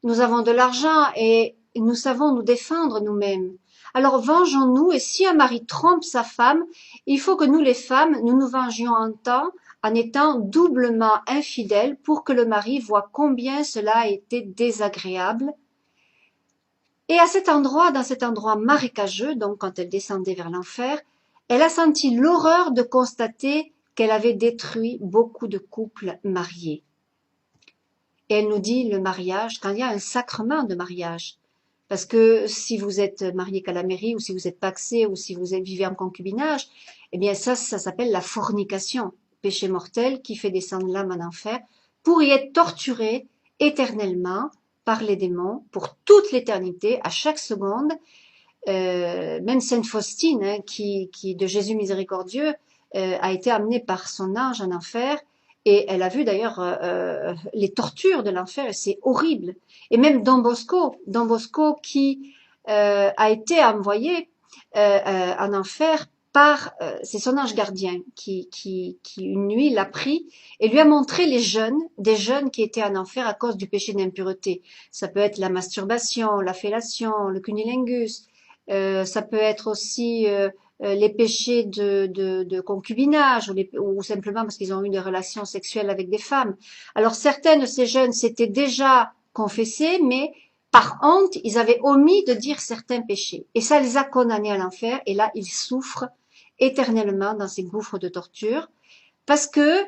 Nous avons de l'argent et nous savons nous défendre nous-mêmes. Alors vengeons-nous et si un mari trompe sa femme, il faut que nous les femmes, nous nous vengions en étant doublement infidèles pour que le mari voie combien cela a été désagréable. Et à cet endroit, dans cet endroit marécageux, donc quand elle descendait vers l'enfer, elle a senti l'horreur de constater qu'elle avait détruit beaucoup de couples mariés. Et elle nous dit le mariage, quand il y a un sacrement de mariage, parce que si vous êtes marié qu'à la mairie, ou si vous êtes pacsé, ou si vous vivez en concubinage, eh bien ça s'appelle la fornication, péché mortel qui fait descendre l'âme en enfer, pour y être torturé éternellement par les démons, pour toute l'éternité, à chaque seconde. Même Sainte Faustine, qui de Jésus miséricordieux, a été amenée par son ange en enfer, et elle a vu d'ailleurs les tortures de l'enfer, et c'est horrible. Et même Don Bosco qui a été envoyé en enfer par, c'est son ange gardien qui une nuit l'a pris et lui a montré des jeunes qui étaient en enfer à cause du péché d'impureté. Ça peut être la masturbation, la fellation, le cunnilingus, ça peut être aussi les péchés de concubinage ou simplement parce qu'ils ont eu des relations sexuelles avec des femmes. Alors certains de ces jeunes s'étaient déjà confessés, mais par honte, ils avaient omis de dire certains péchés. Et ça les a condamnés à l'enfer, et là, ils souffrent éternellement dans ces gouffres de torture, parce que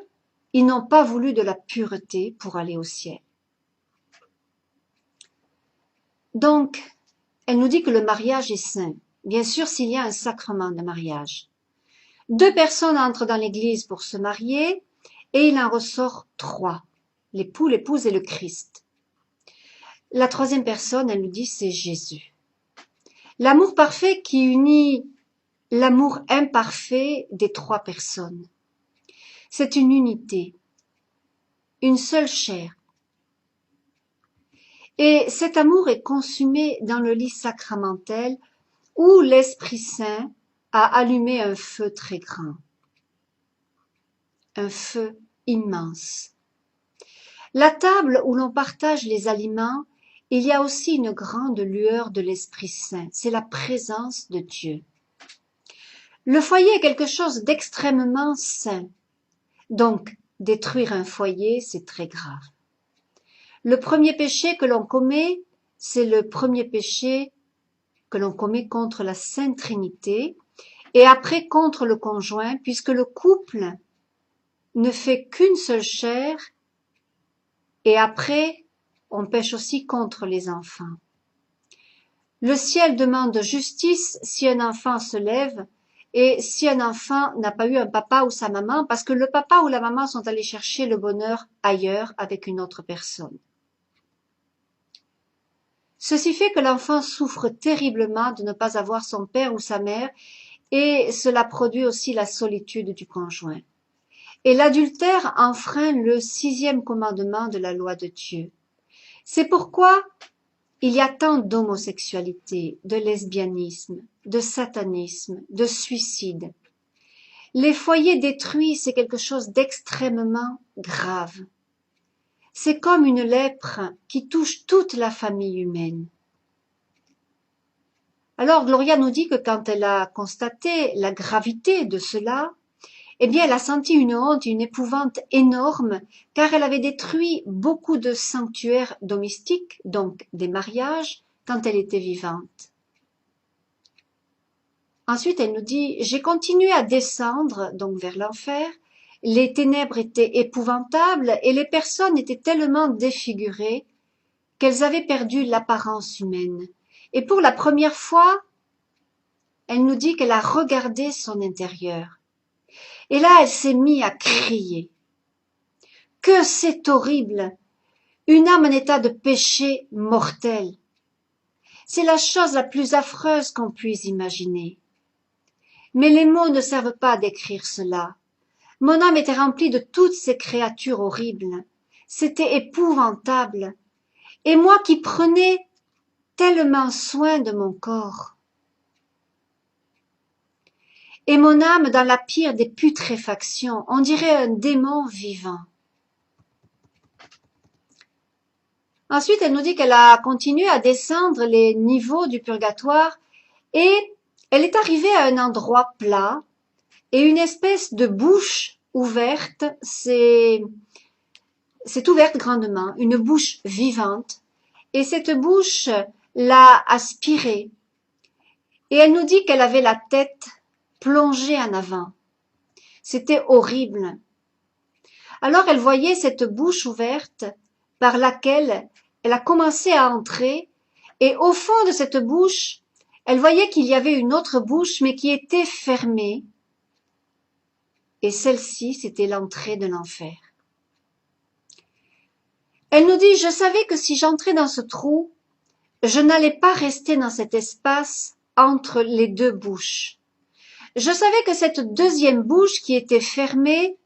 ils n'ont pas voulu de la pureté pour aller au ciel. Donc, elle nous dit que le mariage est saint. Bien sûr, s'il y a un sacrement de mariage. 2 personnes entrent dans l'église pour se marier, et il en ressort 3. L'époux, l'épouse et le Christ. La 3e personne, elle nous dit, c'est Jésus. L'amour parfait qui unit l'amour imparfait des 3 personnes. C'est une unité, une seule chair. Et cet amour est consumé dans le lit sacramentel où l'Esprit Saint a allumé un feu très grand, un feu immense. La table où l'on partage les aliments, il y a aussi une grande lueur de l'Esprit Saint, c'est la présence de Dieu. Le foyer est quelque chose d'extrêmement saint, donc détruire un foyer, c'est très grave. Le premier péché que l'on commet, c'est le premier péché que l'on commet contre la Sainte Trinité, et après contre le conjoint, puisque le couple ne fait qu'une seule chair, et après, on pêche aussi contre les enfants. Le ciel demande justice si un enfant se lève, et si un enfant n'a pas eu un papa ou sa maman, parce que le papa ou la maman sont allés chercher le bonheur ailleurs avec une autre personne. Ceci fait que l'enfant souffre terriblement de ne pas avoir son père ou sa mère, et cela produit aussi la solitude du conjoint. Et l'adultère enfreint le 6e commandement de la loi de Dieu. C'est pourquoi Il y a tant d'homosexualité, de lesbianisme, de satanisme, de suicide. Les foyers détruits, c'est quelque chose d'extrêmement grave. C'est comme une lèpre qui touche toute la famille humaine. Alors Gloria nous dit que quand elle a constaté la gravité de cela, eh bien elle a senti une honte, une épouvante énorme, car elle avait détruit beaucoup de sanctuaires domestiques, donc des mariages, quand elle était vivante. Ensuite, elle nous dit, j'ai continué à descendre, donc vers l'enfer. Les ténèbres étaient épouvantables et les personnes étaient tellement défigurées qu'elles avaient perdu l'apparence humaine. Et pour la première fois, elle nous dit qu'elle a regardé son intérieur. Et là, elle s'est mise à crier. Que c'est horrible! Une âme en état de péché mortel. C'est la chose la plus affreuse qu'on puisse imaginer. Mais les mots ne servent pas à décrire cela. Mon âme était remplie de toutes ces créatures horribles. C'était épouvantable. Et moi qui prenais tellement soin de mon corps. Et mon âme dans la pire des putréfactions, on dirait un démon vivant. Ensuite, elle nous dit qu'elle a continué à descendre les niveaux du purgatoire et elle est arrivée à un endroit plat et une espèce de bouche ouverte s'est ouverte grandement, une bouche vivante, et cette bouche l'a aspirée. Et elle nous dit qu'elle avait la tête plongée en avant. C'était horrible. Alors elle voyait cette bouche ouverte par laquelle elle a commencé à entrer, et au fond de cette bouche, elle voyait qu'il y avait une autre bouche, mais qui était fermée, et celle-ci, c'était l'entrée de l'enfer. Elle nous dit, je savais que si j'entrais dans ce trou, je n'allais pas rester dans cet espace entre les deux bouches. Je savais que cette deuxième bouche qui était fermée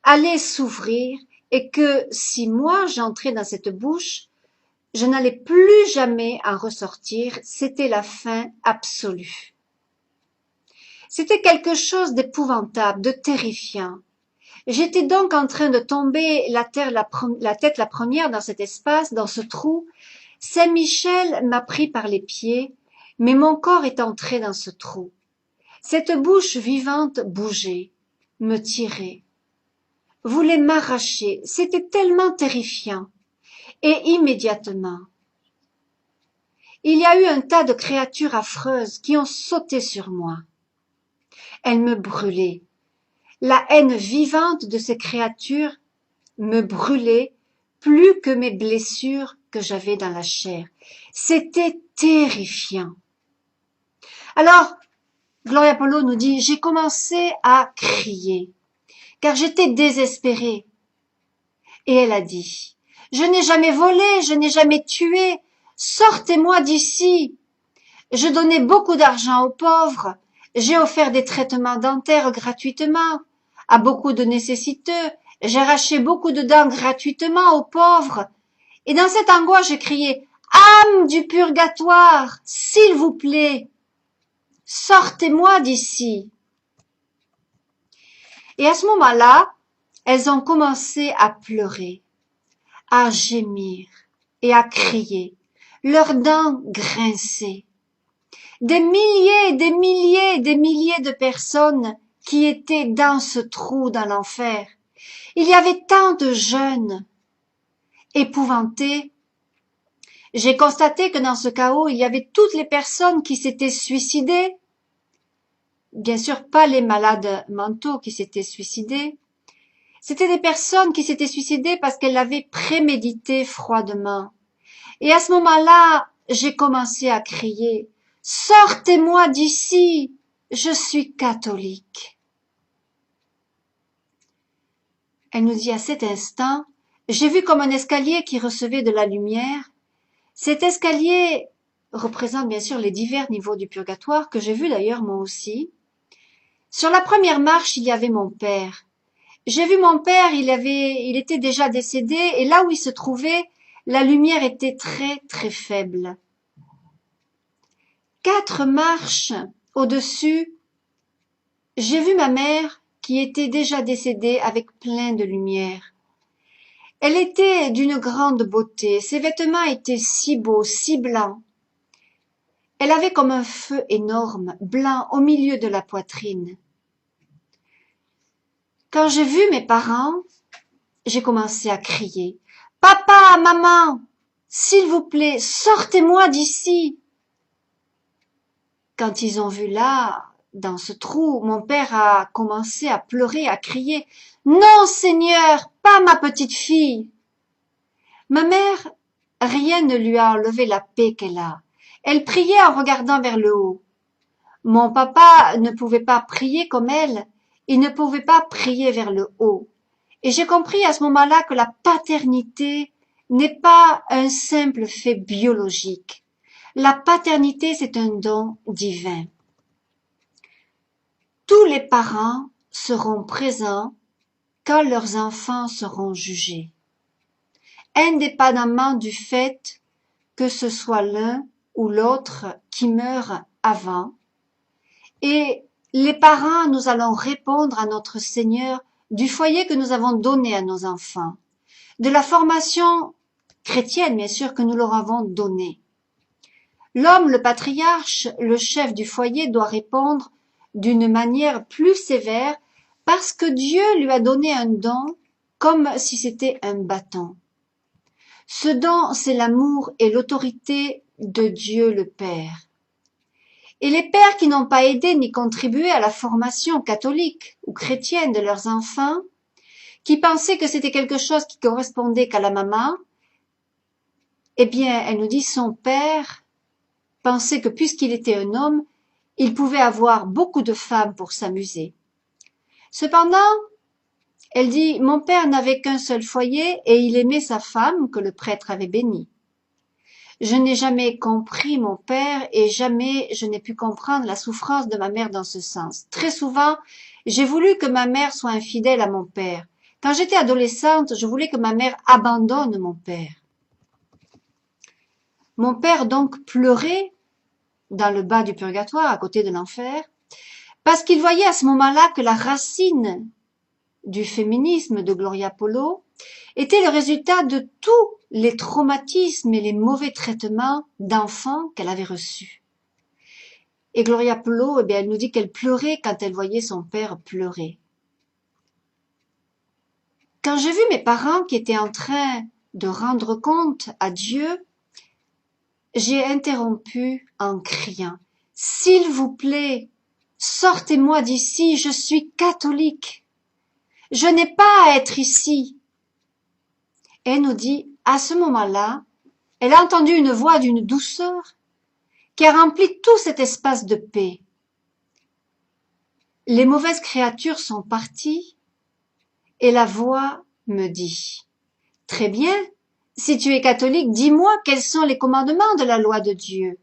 allait s'ouvrir et que si moi j'entrais dans cette bouche, je n'allais plus jamais en ressortir. C'était la fin absolue. C'était quelque chose d'épouvantable, de terrifiant. J'étais donc en train de tomber la tête la première dans cet espace, dans ce trou. Saint-Michel m'a pris par les pieds, mais mon corps est entré dans ce trou. Cette bouche vivante bougeait, me tirait, voulait m'arracher. C'était tellement terrifiant. Et immédiatement, il y a eu un tas de créatures affreuses qui ont sauté sur moi. Elles me brûlaient. La haine vivante de ces créatures me brûlait plus que mes blessures que j'avais dans la chair. C'était terrifiant. Alors, Gloria Polo nous dit, j'ai commencé à crier, car j'étais désespérée. Et elle a dit, je n'ai jamais volé, je n'ai jamais tué, sortez-moi d'ici. Je donnais beaucoup d'argent aux pauvres, j'ai offert des traitements dentaires gratuitement à beaucoup de nécessiteux, j'ai arraché beaucoup de dents gratuitement aux pauvres. Et dans cette angoisse, j'ai crié, âme du purgatoire, s'il vous plaît, sortez-moi d'ici. Et à ce moment-là, elles ont commencé à pleurer, à gémir et à crier, leurs dents grinçaient. Des milliers, des milliers, des milliers de personnes qui étaient dans ce trou dans l'enfer. Il y avait tant de jeunes. Épouvantés, j'ai constaté que dans ce chaos, il y avait toutes les personnes qui s'étaient suicidées. Bien sûr, pas les malades mentaux qui s'étaient suicidés. C'était des personnes qui s'étaient suicidées parce qu'elles l'avaient prémédité froidement. Et à ce moment-là, j'ai commencé à crier, « Sortez-moi d'ici, je suis catholique. » Elle nous dit à cet instant, j'ai vu comme un escalier qui recevait de la lumière. Cet escalier représente bien sûr les divers niveaux du purgatoire, que j'ai vu d'ailleurs moi aussi. Sur la première marche, il y avait mon père. J'ai vu mon père, il était déjà décédé, et là où il se trouvait, la lumière était très très faible. 4 marches au-dessus, j'ai vu ma mère qui était déjà décédée avec plein de lumière. Elle était d'une grande beauté, ses vêtements étaient si beaux, si blancs. Elle avait comme un feu énorme, blanc au milieu de la poitrine. Quand j'ai vu mes parents, j'ai commencé à crier. « Papa, maman, s'il vous plaît, sortez-moi d'ici !» Quand ils ont vu là, dans ce trou, mon père a commencé à pleurer, à crier « Non, Seigneur, pas ma petite fille !» Ma mère, rien ne lui a enlevé la paix qu'elle a. Elle priait en regardant vers le haut. Mon papa ne pouvait pas prier comme elle, il ne pouvait pas prier vers le haut. Et j'ai compris à ce moment-là que la paternité n'est pas un simple fait biologique. La paternité, c'est un don divin. Tous les parents seront présents quand leurs enfants seront jugés, indépendamment du fait que ce soit l'un ou l'autre qui meurt avant. Et les parents, nous allons répondre à notre Seigneur du foyer que nous avons donné à nos enfants, de la formation chrétienne, bien sûr, que nous leur avons donnée. L'homme, le patriarche, le chef du foyer doit répondre d'une manière plus sévère parce que Dieu lui a donné un don comme si c'était un bâton. Ce don, c'est l'amour et l'autorité de Dieu le Père. Et les pères qui n'ont pas aidé ni contribué à la formation catholique ou chrétienne de leurs enfants, qui pensaient que c'était quelque chose qui correspondait qu'à la maman, eh bien, elle nous dit son père pensait que puisqu'il était un homme, il pouvait avoir beaucoup de femmes pour s'amuser. Cependant, elle dit, mon père n'avait qu'un seul foyer et il aimait sa femme que le prêtre avait bénie. Je n'ai jamais compris mon père et jamais je n'ai pu comprendre la souffrance de ma mère dans ce sens. Très souvent, j'ai voulu que ma mère soit infidèle à mon père. Quand j'étais adolescente, je voulais que ma mère abandonne mon père. Mon père donc pleurait dans le bas du purgatoire, à côté de l'enfer, parce qu'il voyait à ce moment-là que la racine du féminisme de Gloria Polo était le résultat de tous les traumatismes et les mauvais traitements d'enfants qu'elle avait reçus. Et Gloria Polo, eh bien, elle nous dit qu'elle pleurait quand elle voyait son père pleurer. Quand j'ai vu mes parents qui étaient en train de rendre compte à Dieu, j'ai interrompu en criant « S'il vous plaît, sortez-moi d'ici, je suis catholique. Je n'ai pas à être ici. » Elle nous dit, à ce moment-là, elle a entendu une voix d'une douceur qui a rempli tout cet espace de paix. Les mauvaises créatures sont parties et la voix me dit, « Très bien, si tu es catholique, dis-moi quels sont les commandements de la loi de Dieu. »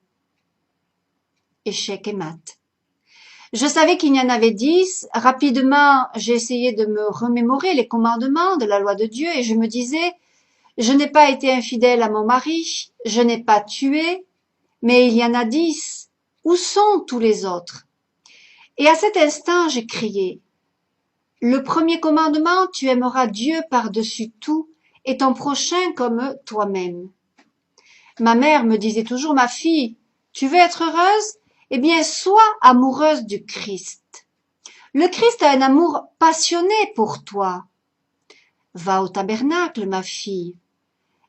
Échec et mat. Je savais qu'il y en avait 10. Rapidement, j'ai essayé de me remémorer les commandements de la loi de Dieu et je me disais, je n'ai pas été infidèle à mon mari, je n'ai pas tué, mais il y en a 10. Où sont tous les autres? Et à cet instant, j'ai crié, le premier commandement, tu aimeras Dieu par-dessus tout et ton prochain comme toi-même. Ma mère me disait toujours, ma fille, tu veux être heureuse? Eh bien, sois amoureuse du Christ. Le Christ a un amour passionné pour toi. Va au tabernacle, ma fille.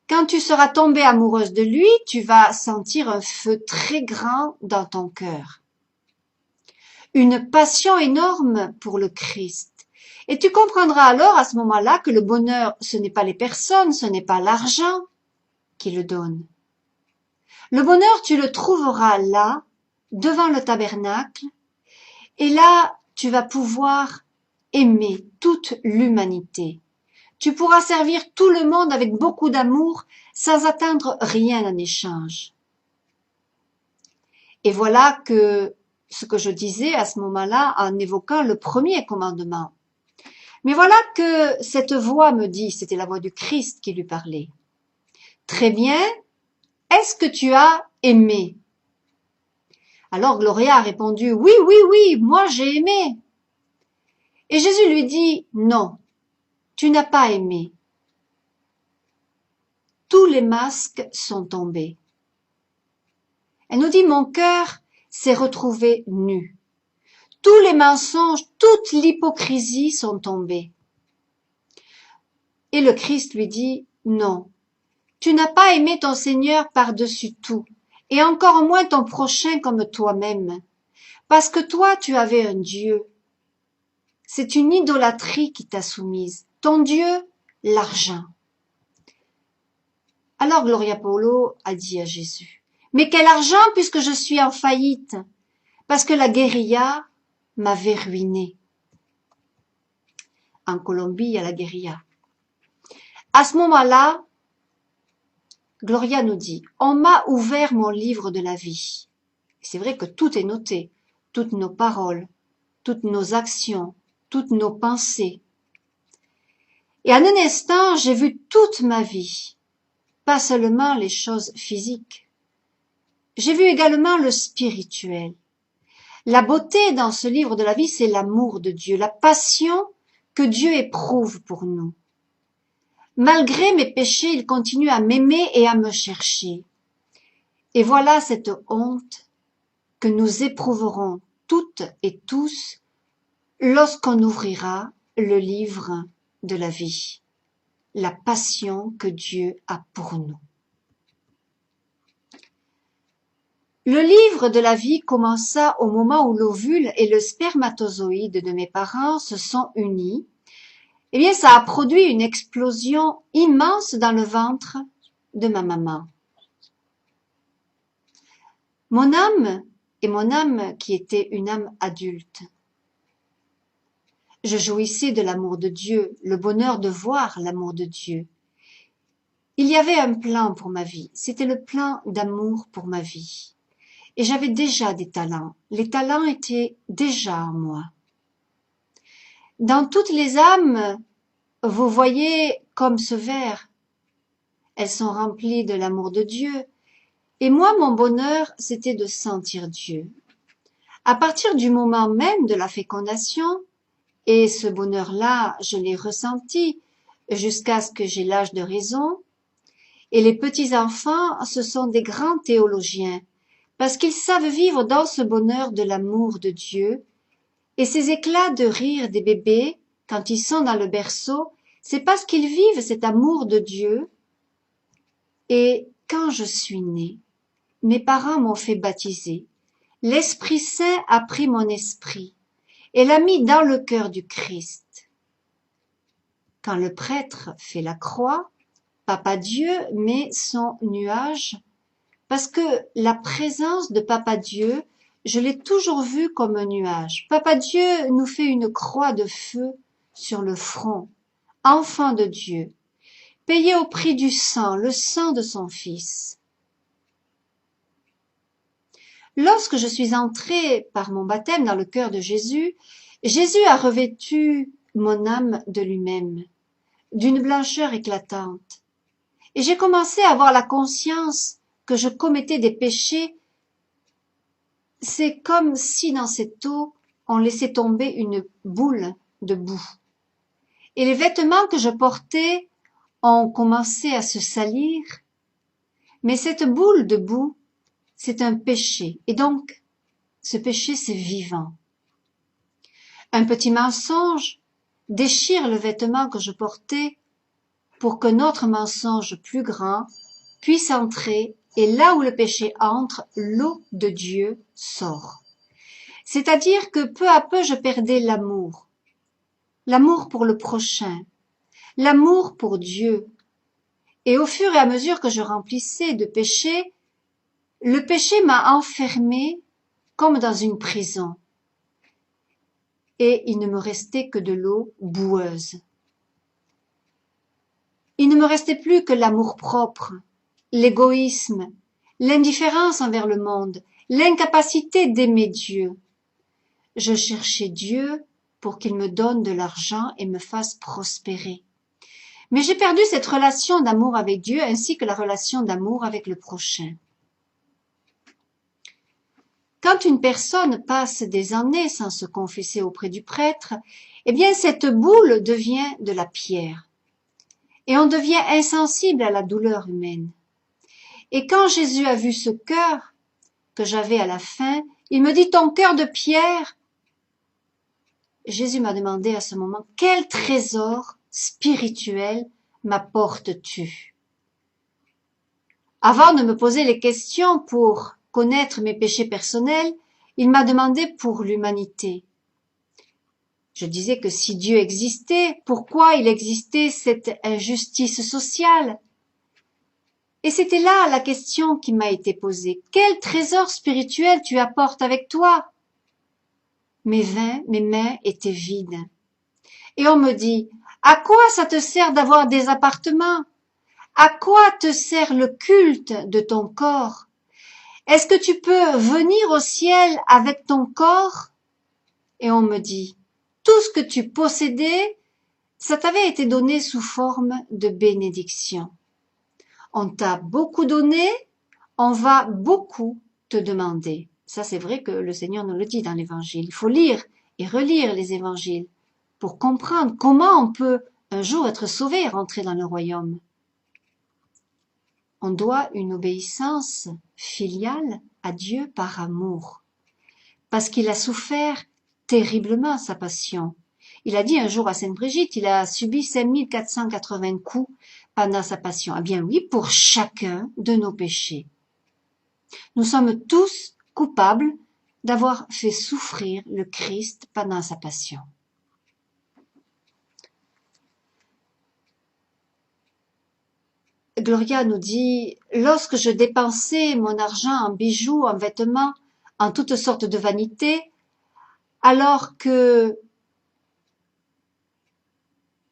Quand tu seras tombée amoureuse de lui, tu vas sentir un feu très grand dans ton cœur. Une passion énorme pour le Christ. Et tu comprendras alors à ce moment-là que le bonheur, ce n'est pas les personnes, ce n'est pas l'argent qui le donne. Le bonheur, tu le trouveras là, devant le tabernacle, et là, tu vas pouvoir aimer toute l'humanité. Tu pourras servir tout le monde avec beaucoup d'amour, sans attendre rien en échange. Et voilà que ce que je disais à ce moment-là en évoquant le premier commandement. Mais voilà que cette voix me dit, c'était la voix du Christ qui lui parlait. Très bien, est-ce que tu as aimé? Alors Gloria a répondu, oui, oui, oui, moi j'ai aimé. Et Jésus lui dit, non, tu n'as pas aimé. Tous les masques sont tombés. Elle nous dit, mon cœur s'est retrouvé nu. Tous les mensonges, toute l'hypocrisie sont tombés. Et le Christ lui dit, non, tu n'as pas aimé ton Seigneur par-dessus tout, et encore moins ton prochain comme toi-même, parce que toi tu avais un Dieu. C'est une idolâtrie qui t'a soumise. Ton Dieu, l'argent. Alors Gloria Paolo a dit à Jésus, mais quel argent puisque je suis en faillite, parce que la guérilla m'avait ruiné. En Colombie, il y a la guérilla. À ce moment-là, Gloria nous dit, on m'a ouvert mon livre de la vie. C'est vrai que tout est noté, toutes nos paroles, toutes nos actions, toutes nos pensées. Et en un instant, j'ai vu toute ma vie, pas seulement les choses physiques. J'ai vu également le spirituel. La beauté dans ce livre de la vie, c'est l'amour de Dieu, la passion que Dieu éprouve pour nous. Malgré mes péchés, il continue à m'aimer et à me chercher. Et voilà cette honte que nous éprouverons toutes et tous lorsqu'on ouvrira le livre de la vie, la passion que Dieu a pour nous. Le livre de la vie commença au moment où l'ovule et le spermatozoïde de mes parents se sont unis. Eh bien, ça a produit une explosion immense dans le ventre de ma maman. Mon âme est mon âme qui était une âme adulte. Je jouissais de l'amour de Dieu, le bonheur de voir l'amour de Dieu. Il y avait un plan pour ma vie, c'était le plan d'amour pour ma vie. Et j'avais déjà des talents, les talents étaient déjà en moi. Dans toutes les âmes, vous voyez comme ce verre, elles sont remplies de l'amour de Dieu. Et moi, mon bonheur, c'était de sentir Dieu. À partir du moment même de la fécondation, et ce bonheur-là, je l'ai ressenti jusqu'à ce que j'ai l'âge de raison, et les petits-enfants, ce sont des grands théologiens, parce qu'ils savent vivre dans ce bonheur de l'amour de Dieu, et ces éclats de rire des bébés, quand ils sont dans le berceau, c'est parce qu'ils vivent cet amour de Dieu. Et quand je suis née, mes parents m'ont fait baptiser. L'Esprit Saint a pris mon esprit et l'a mis dans le cœur du Christ. Quand le prêtre fait la croix, Papa Dieu met son nuage, parce que la présence de Papa Dieu, je l'ai toujours vu comme un nuage. Papa Dieu nous fait une croix de feu sur le front, enfant de Dieu, payé au prix du sang, le sang de son Fils. Lorsque je suis entrée par mon baptême dans le cœur de Jésus, Jésus a revêtu mon âme de lui-même, d'une blancheur éclatante. Et j'ai commencé à avoir la conscience que je commettais des péchés. C'est comme si dans cette eau, on laissait tomber une boule de boue. Et les vêtements que je portais ont commencé à se salir. Mais cette boule de boue, c'est un péché. Et donc, ce péché, c'est vivant. Un petit mensonge déchire le vêtement que je portais pour qu'un autre mensonge plus grand puisse entrer, et là où le péché entre, l'eau de Dieu sort. C'est-à-dire que peu à peu je perdais l'amour pour le prochain, l'amour pour Dieu. Et au fur et à mesure que je remplissais de péché, le péché m'a enfermée comme dans une prison. Et il ne me restait que de l'eau boueuse. Il ne me restait plus que l'amour-propre, l'égoïsme, l'indifférence envers le monde, l'incapacité d'aimer Dieu. Je cherchais Dieu pour qu'il me donne de l'argent et me fasse prospérer. Mais j'ai perdu cette relation d'amour avec Dieu ainsi que la relation d'amour avec le prochain. Quand une personne passe des années sans se confesser auprès du prêtre, eh bien cette boule devient de la pierre et on devient insensible à la douleur humaine. Et quand Jésus a vu ce cœur que j'avais à la fin, il me dit « Ton cœur de pierre », Jésus m'a demandé à ce moment « Quel trésor spirituel m'apportes-tu » Avant de me poser les questions pour connaître mes péchés personnels, il m'a demandé pour l'humanité. Je disais que si Dieu existait, pourquoi il existait cette injustice sociale? Et c'était là la question qui m'a été posée. Quel trésor spirituel tu apportes avec toi? Mes mains étaient vides. Et on me dit, à quoi ça te sert d'avoir des appartements? À quoi te sert le culte de ton corps? Est-ce que tu peux venir au ciel avec ton corps? Et on me dit, tout ce que tu possédais, ça t'avait été donné sous forme de bénédiction. On t'a beaucoup donné, on va beaucoup te demander. Ça, c'est vrai que le Seigneur nous le dit dans l'Évangile. Il faut lire et relire les Évangiles pour comprendre comment on peut un jour être sauvé et rentrer dans le royaume. On doit une obéissance filiale à Dieu par amour, parce qu'il a souffert terriblement sa passion. Il a dit un jour à Sainte Brigitte, il a subi 5480 coups pendant sa passion. Eh bien oui, pour chacun de nos péchés. Nous sommes tous coupables d'avoir fait souffrir le Christ pendant sa passion. Gloria nous dit, lorsque je dépensais mon argent en bijoux, en vêtements, en toutes sortes de vanités, alors que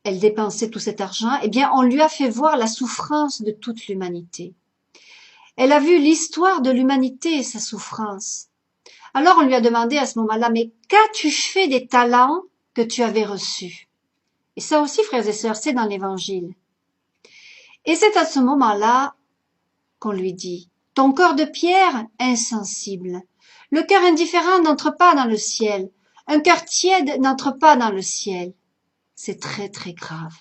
elle dépensait tout cet argent, eh bien, on lui a fait voir la souffrance de toute l'humanité. Elle a vu l'histoire de l'humanité et sa souffrance. Alors, on lui a demandé à ce moment-là, mais qu'as-tu fait des talents que tu avais reçus? Et ça aussi, frères et sœurs, c'est dans l'Évangile. Et c'est à ce moment-là qu'on lui dit, ton cœur de pierre, insensible. Le cœur indifférent n'entre pas dans le ciel. Un cœur tiède n'entre pas dans le ciel. C'est très, très grave.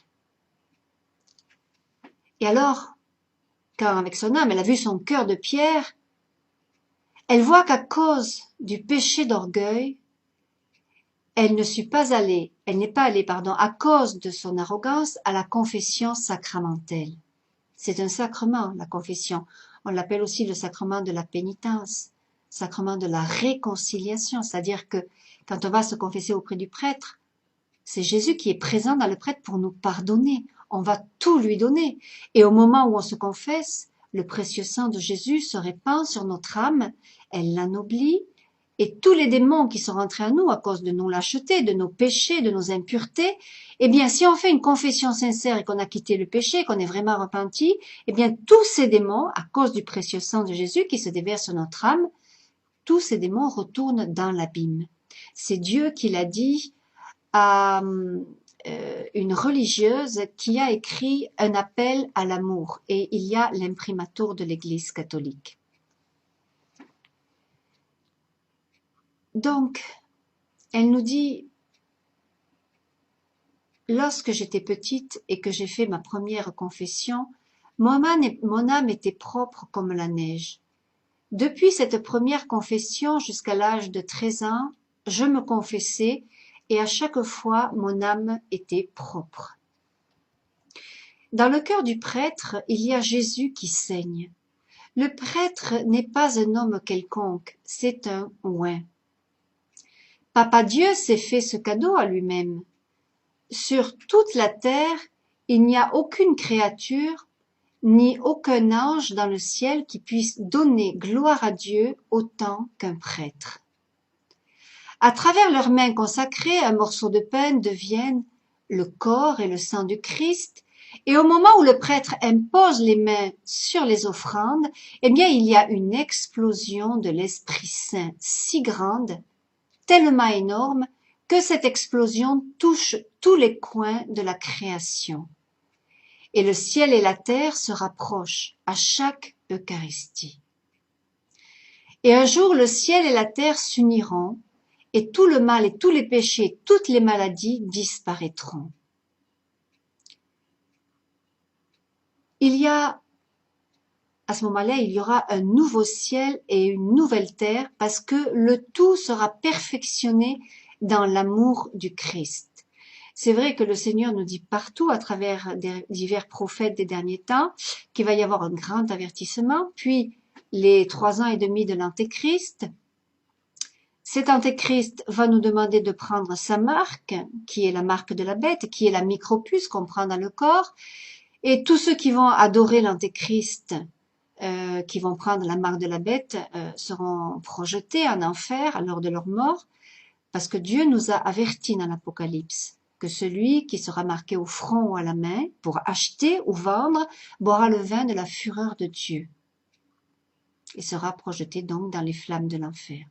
Et alors, quand avec son âme, elle a vu son cœur de pierre, elle voit qu'à cause du péché d'orgueil, elle n'est pas allée, à cause de son arrogance, à la confession sacramentelle. C'est un sacrement, la confession. On l'appelle aussi le sacrement de la pénitence, sacrement de la réconciliation, c'est-à-dire que quand on va se confesser auprès du prêtre, c'est Jésus qui est présent dans le prêtre pour nous pardonner. On va tout lui donner. Et au moment où on se confesse, le précieux sang de Jésus se répand sur notre âme, elle l'anoblit, et tous les démons qui sont rentrés en nous à cause de nos lâchetés, de nos péchés, de nos impuretés, eh bien, si on fait une confession sincère et qu'on a quitté le péché, qu'on est vraiment repenti, eh bien, tous ces démons, à cause du précieux sang de Jésus qui se déverse sur notre âme, tous ces démons retournent dans l'abîme. C'est Dieu qui l'a dit à une religieuse qui a écrit un appel à l'amour, et il y a l'imprimatur de l'Église catholique. Donc, elle nous dit, lorsque j'étais petite et que j'ai fait ma première confession, mon âme était propre comme la neige. Depuis cette première confession jusqu'à l'âge de 13 ans, je me confessais et à chaque fois mon âme était propre. Dans le cœur du prêtre, il y a Jésus qui saigne. Le prêtre n'est pas un homme quelconque, c'est un oint. Papa Dieu s'est fait ce cadeau à lui-même. Sur toute la terre, il n'y a aucune créature, ni aucun ange dans le ciel qui puisse donner gloire à Dieu autant qu'un prêtre. À travers leurs mains consacrées, un morceau de pain deviennent le corps et le sang du Christ, et au moment où le prêtre impose les mains sur les offrandes, eh bien il y a une explosion de l'Esprit Saint si grande, tellement énorme, que cette explosion touche tous les coins de la création. et le ciel et la terre se rapprochent à chaque Eucharistie. Et un jour, le ciel et la terre s'uniront, et tout le mal et tous les péchés, toutes les maladies disparaîtront. À ce moment-là, il y aura un nouveau ciel et une nouvelle terre, parce que le tout sera perfectionné dans l'amour du Christ. C'est vrai que le Seigneur nous dit partout, à travers divers prophètes des derniers temps, qu'il va y avoir un grand avertissement, puis les 3 ans et demi de l'Antéchrist. Cet Antéchrist va nous demander de prendre sa marque, qui est la marque de la bête, qui est la micropuce qu'on prend dans le corps, et tous ceux qui vont adorer l'Antéchrist, qui vont prendre la marque de la bête, seront projetés en enfer à l'heure de leur mort, parce que Dieu nous a avertis dans l'Apocalypse que celui qui sera marqué au front ou à la main pour acheter ou vendre boira le vin de la fureur de Dieu et sera projeté donc dans les flammes de l'enfer.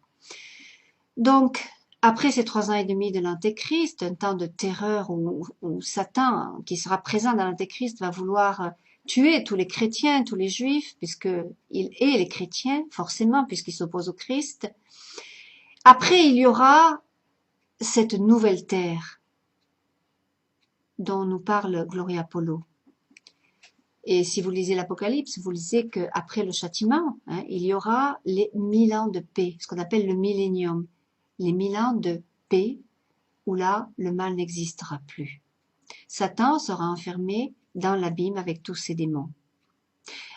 Donc, après ces 3 ans et demi de l'Antéchrist, un temps de terreur où Satan, qui sera présent dans l'Antéchrist, va vouloir tuer tous les chrétiens, tous les juifs, puisqu'il est les chrétiens, forcément, puisqu'il s'oppose au Christ. Après, il y aura cette nouvelle terre dont nous parle Gloria Apollo. Et si vous lisez l'Apocalypse, vous lisez qu'après le châtiment, il y aura les 1000 ans de paix, ce qu'on appelle le millénium. Les 1000 ans de paix, où là, le mal n'existera plus. Satan sera enfermé dans l'abîme avec tous ses démons.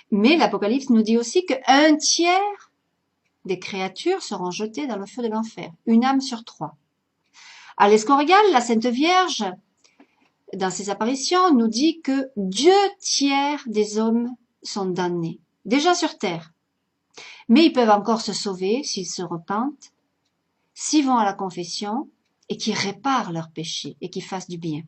Mais l'Apocalypse nous dit aussi qu'un tiers des créatures seront jetées dans le feu de l'enfer, une âme sur 3. À l'Escorial, la Sainte Vierge, dans ses apparitions, nous dit que 2 tiers des hommes sont damnés, déjà sur terre. Mais ils peuvent encore se sauver s'ils se repentent, s'ils vont à la confession et qu'ils réparent leurs péchés et qu'ils fassent du bien.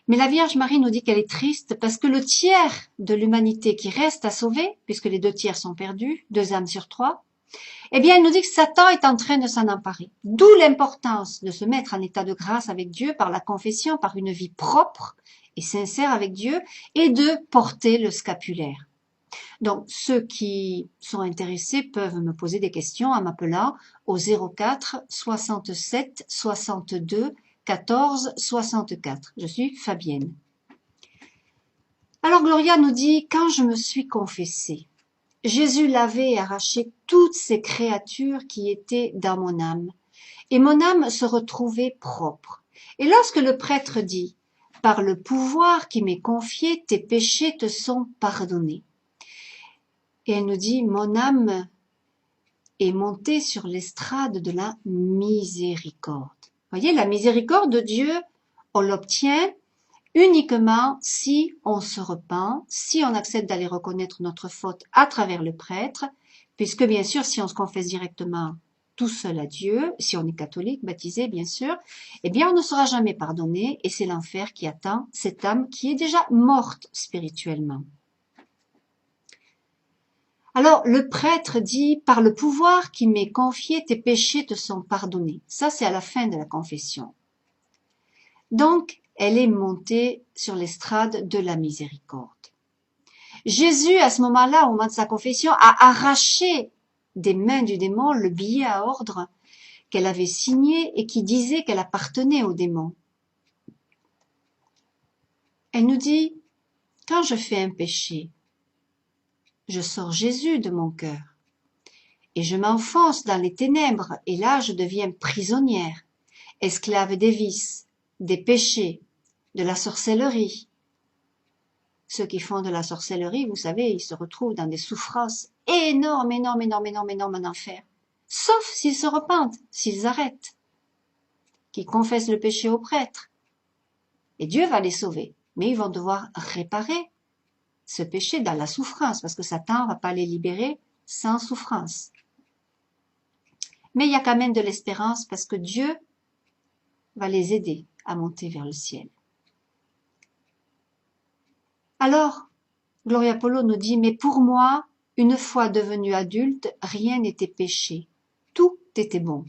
Mais la Vierge Marie nous dit qu'elle est triste parce que le tiers de l'humanité qui reste à sauver, puisque les 2 tiers sont perdus, 2 âmes sur 3, eh bien, elle nous dit que Satan est en train de s'en emparer. D'où l'importance de se mettre en état de grâce avec Dieu par la confession, par une vie propre et sincère avec Dieu, et de porter le scapulaire. Donc, ceux qui sont intéressés peuvent me poser des questions en m'appelant au 04 67 62 14 64. Je suis Fabienne. Alors, Gloria nous dit, quand je me suis confessée, Jésus lavait et arrachait toutes ces créatures qui étaient dans mon âme, et mon âme se retrouvait propre. Et lorsque le prêtre dit, par le pouvoir qui m'est confié, tes péchés te sont pardonnés. Et elle nous dit, mon âme est montée sur l'estrade de la miséricorde. Voyez, la miséricorde de Dieu, on l'obtient uniquement si on se repent, si on accepte d'aller reconnaître notre faute à travers le prêtre, puisque bien sûr, si on se confesse directement tout seul à Dieu, si on est catholique, baptisé bien sûr, eh bien on ne sera jamais pardonné et c'est l'enfer qui attend cette âme qui est déjà morte spirituellement. Alors le prêtre dit, par le pouvoir qui m'est confié, tes péchés te sont pardonnés. Ça c'est à la fin de la confession. Donc, elle est montée sur l'estrade de la miséricorde. Jésus, à ce moment-là, au moment de sa confession, a arraché des mains du démon le billet à ordre qu'elle avait signé et qui disait qu'elle appartenait au démon. Elle nous dit, quand je fais un péché, je sors Jésus de mon cœur et je m'enfonce dans les ténèbres et là je deviens prisonnière, esclave des vices, des péchés, de la sorcellerie. Ceux qui font de la sorcellerie, vous savez, ils se retrouvent dans des souffrances énormes en enfer. Sauf s'ils se repentent, s'ils arrêtent, qu'ils confessent le péché au prêtre. Et Dieu va les sauver. Mais ils vont devoir réparer ce péché dans la souffrance, parce que Satan ne va pas les libérer sans souffrance. Mais il y a quand même de l'espérance, parce que Dieu va les aider à monter vers le ciel. Alors, Gloria Apollo nous dit, mais pour moi, une fois devenu adulte, rien n'était péché. Tout était bon.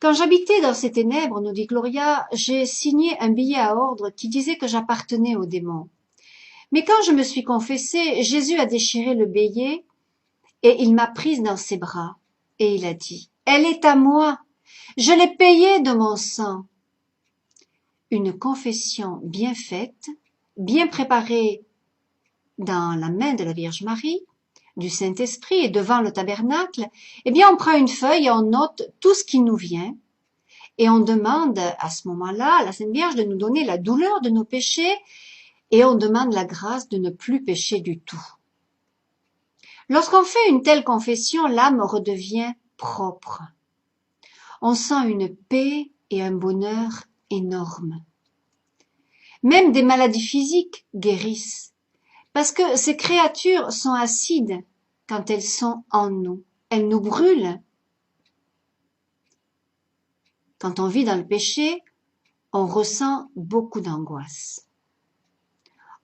Quand j'habitais dans ces ténèbres, nous dit Gloria, j'ai signé un billet à ordre qui disait que j'appartenais aux démons. Mais quand je me suis confessée, Jésus a déchiré le billet et il m'a prise dans ses bras. Et il a dit, elle est à moi, je l'ai payée de mon sang. Une confession bien faite, bien préparée dans la main de la Vierge Marie, du Saint-Esprit et devant le tabernacle, eh bien on prend une feuille et on note tout ce qui nous vient et on demande à ce moment-là à la Sainte Vierge de nous donner la douleur de nos péchés et on demande la grâce de ne plus pécher du tout. Lorsqu'on fait une telle confession, l'âme redevient propre. On sent une paix et un bonheur énormes. Même des maladies physiques guérissent, parce que ces créatures sont acides quand elles sont en nous. Elles nous brûlent. Quand on vit dans le péché, on ressent beaucoup d'angoisse.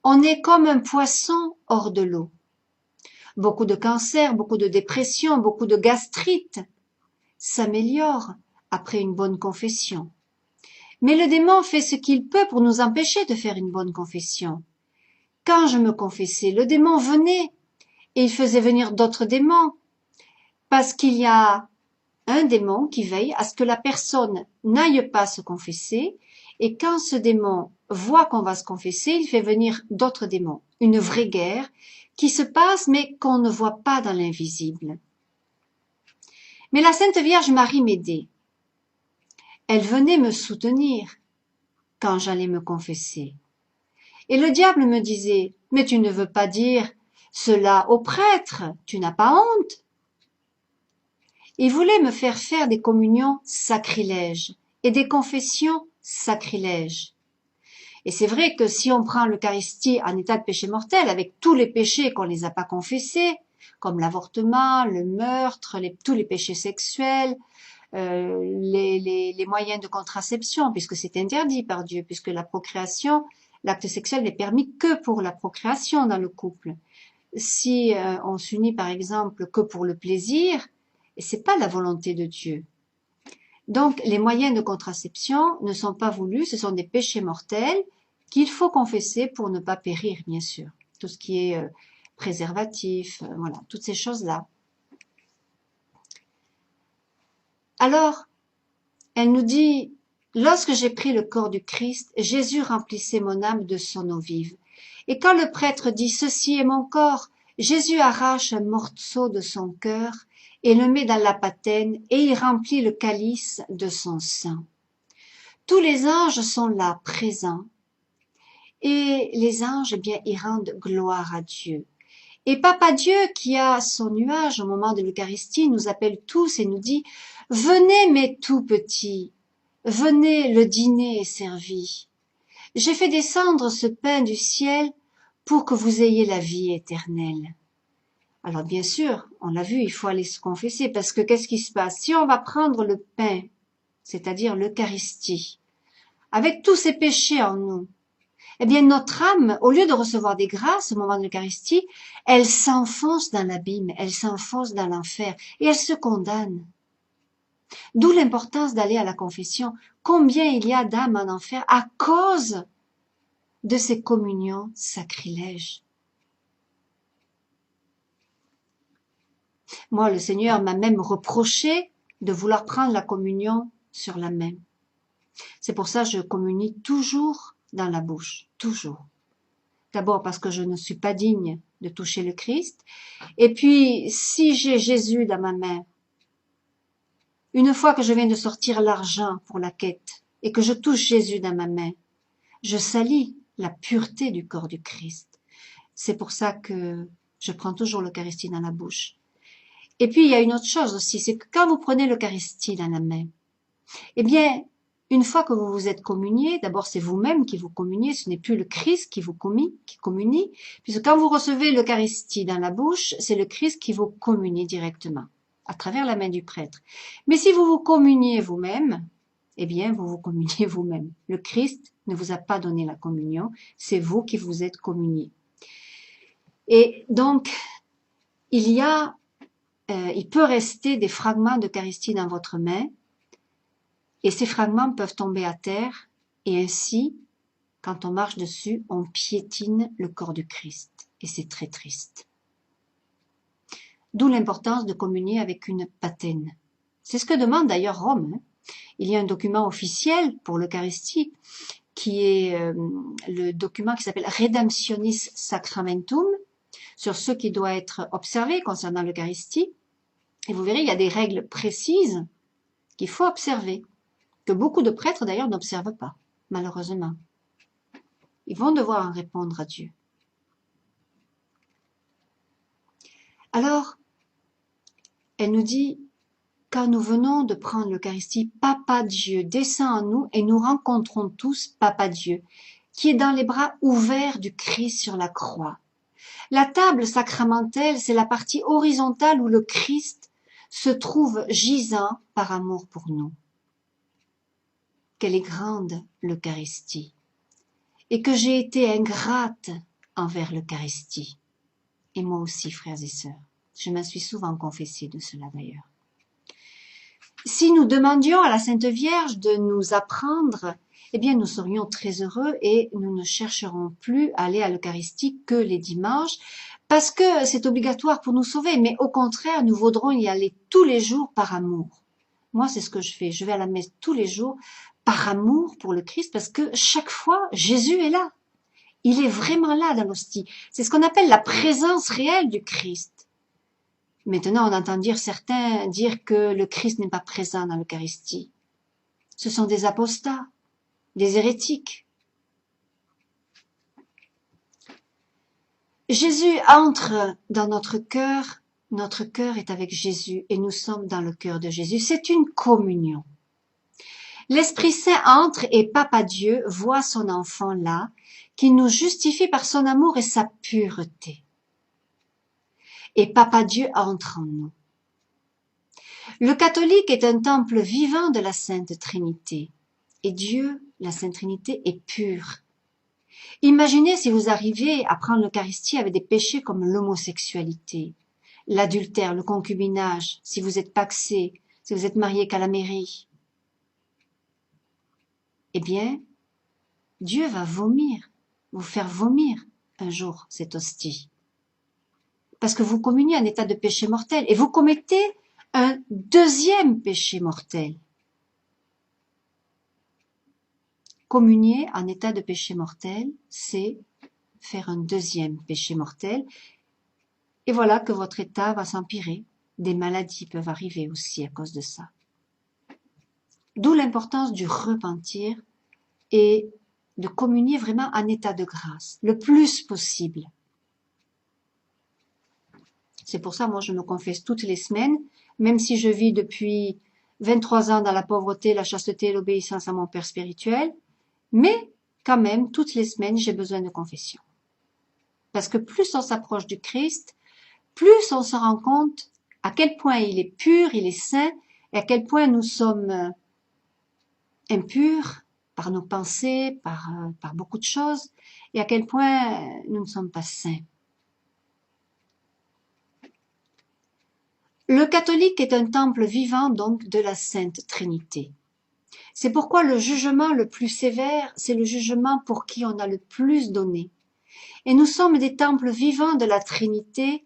On est comme un poisson hors de l'eau. Beaucoup de cancers, beaucoup de dépression, beaucoup de gastrite s'améliorent après une bonne confession. Mais le démon fait ce qu'il peut pour nous empêcher de faire une bonne confession. Quand je me confessais, le démon venait et il faisait venir d'autres démons parce qu'il y a un démon qui veille à ce que la personne n'aille pas se confesser et quand ce démon voit qu'on va se confesser, il fait venir d'autres démons. Une vraie guerre qui se passe mais qu'on ne voit pas dans l'invisible. Mais la Sainte Vierge Marie m'aidait. Elle venait me soutenir quand j'allais me confesser. Et le diable me disait, mais tu ne veux pas dire cela au prêtre, tu n'as pas honte. Il voulait me faire faire des communions sacrilèges et des confessions sacrilèges. Et c'est vrai que si on prend l'Eucharistie en état de péché mortel, avec tous les péchés qu'on ne les a pas confessés, comme l'avortement, le meurtre, tous les péchés sexuels, les moyens de contraception, puisque c'est interdit par Dieu, puisque la procréation, l'acte sexuel n'est permis que pour la procréation dans le couple. Si on s'unit par exemple que pour le plaisir, et c'est pas la volonté de Dieu. Donc les moyens de contraception ne sont pas voulus, ce sont des péchés mortels qu'il faut confesser pour ne pas périr, bien sûr. Tout ce qui est préservatif, voilà, toutes ces choses-là. Alors, elle nous dit, lorsque j'ai pris le corps du Christ, Jésus remplissait mon âme de son eau vive. Et quand le prêtre dit, ceci est mon corps, Jésus arrache un morceau de son cœur et le met dans la patène et il remplit le calice de son sang. Tous les anges sont là, présents. Et les anges, eh bien, ils rendent gloire à Dieu. Et Papa Dieu, qui a son nuage au moment de l'Eucharistie, nous appelle tous et nous dit « Venez mes tout petits, venez, le dîner est servi. J'ai fait descendre ce pain du ciel pour que vous ayez la vie éternelle. » Alors bien sûr, on l'a vu, il faut aller se confesser parce que qu'est-ce qui se passe? Si on va prendre le pain, c'est-à-dire l'Eucharistie, avec tous ces péchés en nous, eh bien notre âme, au lieu de recevoir des grâces au moment de l'Eucharistie, elle s'enfonce dans l'abîme, elle s'enfonce dans l'enfer et elle se condamne. D'où l'importance d'aller à la confession. Combien il y a d'âmes en enfer à cause de ces communions sacrilèges. Moi, le Seigneur m'a même reproché de vouloir prendre la communion sur la main. C'est pour ça que je communie toujours dans la bouche, toujours. D'abord parce que je ne suis pas digne de toucher le Christ. Et puis, si j'ai Jésus dans ma main, une fois que je viens de sortir l'argent pour la quête et que je touche Jésus dans ma main, je salis la pureté du corps du Christ. C'est pour ça que je prends toujours l'Eucharistie dans la bouche. Et puis, il y a une autre chose aussi, c'est que quand vous prenez l'Eucharistie dans la main, eh bien, une fois que vous vous êtes communié, d'abord c'est vous-même qui vous communiez, ce n'est plus le Christ qui vous communie, puisque quand vous recevez l'Eucharistie dans la bouche, c'est le Christ qui vous communie directement, à travers la main du prêtre. Mais si vous vous communiez vous-même, eh bien, vous vous communiez vous-même. Le Christ ne vous a pas donné la communion, c'est vous qui vous êtes communié. Et donc, il peut rester des fragments d'Eucharistie dans votre main, et ces fragments peuvent tomber à terre, et ainsi, quand on marche dessus, on piétine le corps du Christ, et c'est très triste. D'où l'importance de communier avec une patène. C'est ce que demande d'ailleurs Rome. Il y a un document officiel pour l'Eucharistie, qui est le document qui s'appelle Redemptionis Sacramentum, sur ce qui doit être observé concernant l'Eucharistie. Et vous verrez, il y a des règles précises qu'il faut observer, que beaucoup de prêtres d'ailleurs n'observent pas, malheureusement. Ils vont devoir en répondre à Dieu. Alors, elle nous dit, quand nous venons de prendre l'Eucharistie, Papa Dieu descend en nous et nous rencontrons tous Papa Dieu, qui est dans les bras ouverts du Christ sur la croix. La table sacramentelle, c'est la partie horizontale où le Christ se trouve gisant par amour pour nous. Qu'elle est grande, l'Eucharistie, et que j'ai été ingrate envers l'Eucharistie. Et moi aussi, frères et sœurs, je m'en suis souvent confessée de cela d'ailleurs. Si nous demandions à la Sainte Vierge de nous apprendre, eh bien nous serions très heureux et nous ne chercherons plus à aller à l'Eucharistie que les dimanches, parce que c'est obligatoire pour nous sauver, mais au contraire, nous voudrons y aller tous les jours par amour. Moi, c'est ce que je fais, je vais à la messe tous les jours par amour pour le Christ, parce que chaque fois, Jésus est là. Il est vraiment là dans l'hostie. C'est ce qu'on appelle la présence réelle du Christ. Maintenant, on entend certains dire que le Christ n'est pas présent dans l'Eucharistie. Ce sont des apostats, des hérétiques. Jésus entre dans notre cœur est avec Jésus et nous sommes dans le cœur de Jésus. C'est une communion. L'Esprit Saint entre et Papa Dieu voit son enfant là, qui nous justifie par son amour et sa pureté. Et Papa Dieu entre en nous. Le catholique est un temple vivant de la Sainte Trinité. Et Dieu, la Sainte Trinité, est pure. Imaginez si vous arrivez à prendre l'Eucharistie avec des péchés comme l'homosexualité, l'adultère, le concubinage, si vous êtes pacsé, si vous êtes marié qu'à la mairie. Eh bien, Dieu va vous faire vomir un jour cette hostie. Parce que vous communiez en état de péché mortel et vous commettez un deuxième péché mortel. Communier en état de péché mortel, c'est faire un deuxième péché mortel. Et voilà que votre état va s'empirer. Des maladies peuvent arriver aussi à cause de ça. D'où l'importance du repentir et de communier vraiment en état de grâce, le plus possible. C'est pour ça, moi, je me confesse toutes les semaines, même si je vis depuis 23 ans dans la pauvreté, la chasteté et l'obéissance à mon Père spirituel, mais quand même, toutes les semaines, j'ai besoin de confession. Parce que plus on s'approche du Christ, plus on se rend compte à quel point il est pur, il est saint, et à quel point nous sommes impurs par nos pensées, par beaucoup de choses, et à quel point nous ne sommes pas saints. Le catholique est un temple vivant donc de la Sainte Trinité. C'est pourquoi le jugement le plus sévère, c'est le jugement pour qui on a le plus donné. Et nous sommes des temples vivants de la Trinité,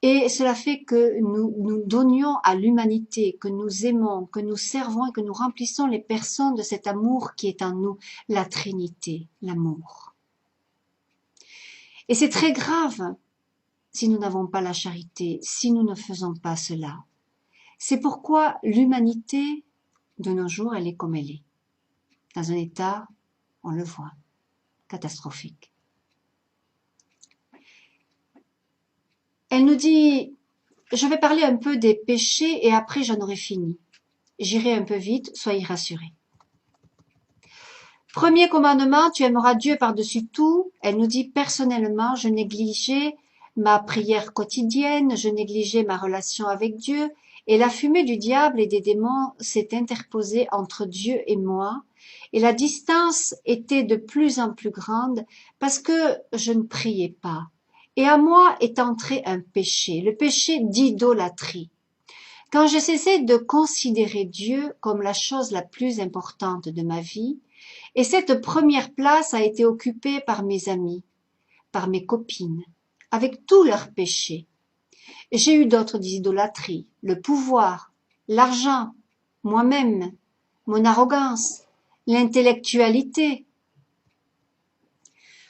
et cela fait que nous donnions à l'humanité, que nous aimons, que nous servons et que nous remplissons les personnes de cet amour qui est en nous, la Trinité, l'amour. Et c'est très grave si nous n'avons pas la charité, si nous ne faisons pas cela. C'est pourquoi l'humanité, de nos jours, elle est comme elle est. Dans un état, on le voit, catastrophique. Elle nous dit, je vais parler un peu des péchés et après j'en aurai fini. J'irai un peu vite, soyez rassurés. Premier commandement, tu aimeras Dieu par-dessus tout. Elle nous dit, personnellement, je négligeais ma prière quotidienne, je négligeais ma relation avec Dieu, et la fumée du diable et des démons s'est interposée entre Dieu et moi, et la distance était de plus en plus grande parce que je ne priais pas. Et à moi est entré un péché, le péché d'idolâtrie. Quand j'ai cessé de considérer Dieu comme la chose la plus importante de ma vie, et cette première place a été occupée par mes amis, par mes copines, avec tous leurs péchés. J'ai eu d'autres idolâtries, le pouvoir, l'argent, moi-même, mon arrogance, l'intellectualité.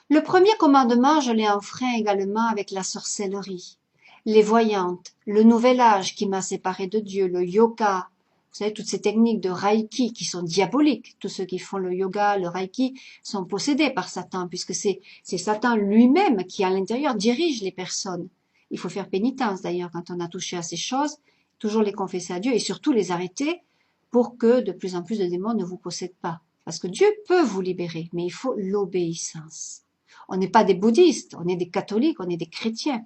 Le premier commandement, je l'ai enfreint également avec la sorcellerie, les voyantes, le nouvel âge qui m'a séparé de Dieu, le yoga. Vous savez, toutes ces techniques de Reiki qui sont diaboliques. Tous ceux qui font le yoga, le Reiki, sont possédés par Satan, puisque c'est Satan lui-même qui, à l'intérieur, dirige les personnes. Il faut faire pénitence, d'ailleurs, quand on a touché à ces choses, toujours les confesser à Dieu et surtout les arrêter pour que de plus en plus de démons ne vous possèdent pas. Parce que Dieu peut vous libérer, mais il faut l'obéissance. On n'est pas des bouddhistes, on est des catholiques, on est des chrétiens.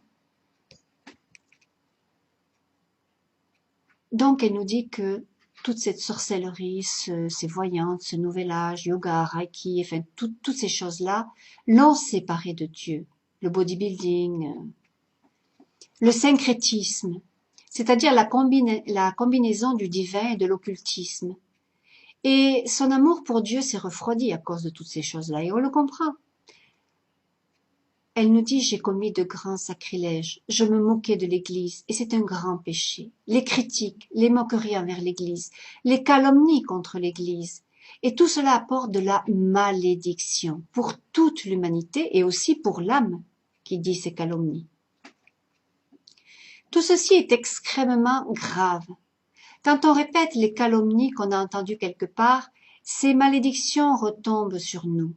Donc, elle nous dit que toute cette sorcellerie, ces voyantes, ce nouvel âge, yoga, reiki, enfin, toutes ces choses-là, l'ont séparé de Dieu. Le bodybuilding, le syncrétisme, c'est-à-dire la combinaison du divin et de l'occultisme. Et son amour pour Dieu s'est refroidi à cause de toutes ces choses-là, et on le comprend. Elle nous dit, j'ai commis de grands sacrilèges, je me moquais de l'Église, et c'est un grand péché. Les critiques, les moqueries envers l'Église, les calomnies contre l'Église, et tout cela apporte de la malédiction pour toute l'humanité et aussi pour l'âme qui dit ces calomnies. Tout ceci est extrêmement grave. Quand on répète les calomnies qu'on a entendues quelque part, ces malédictions retombent sur nous.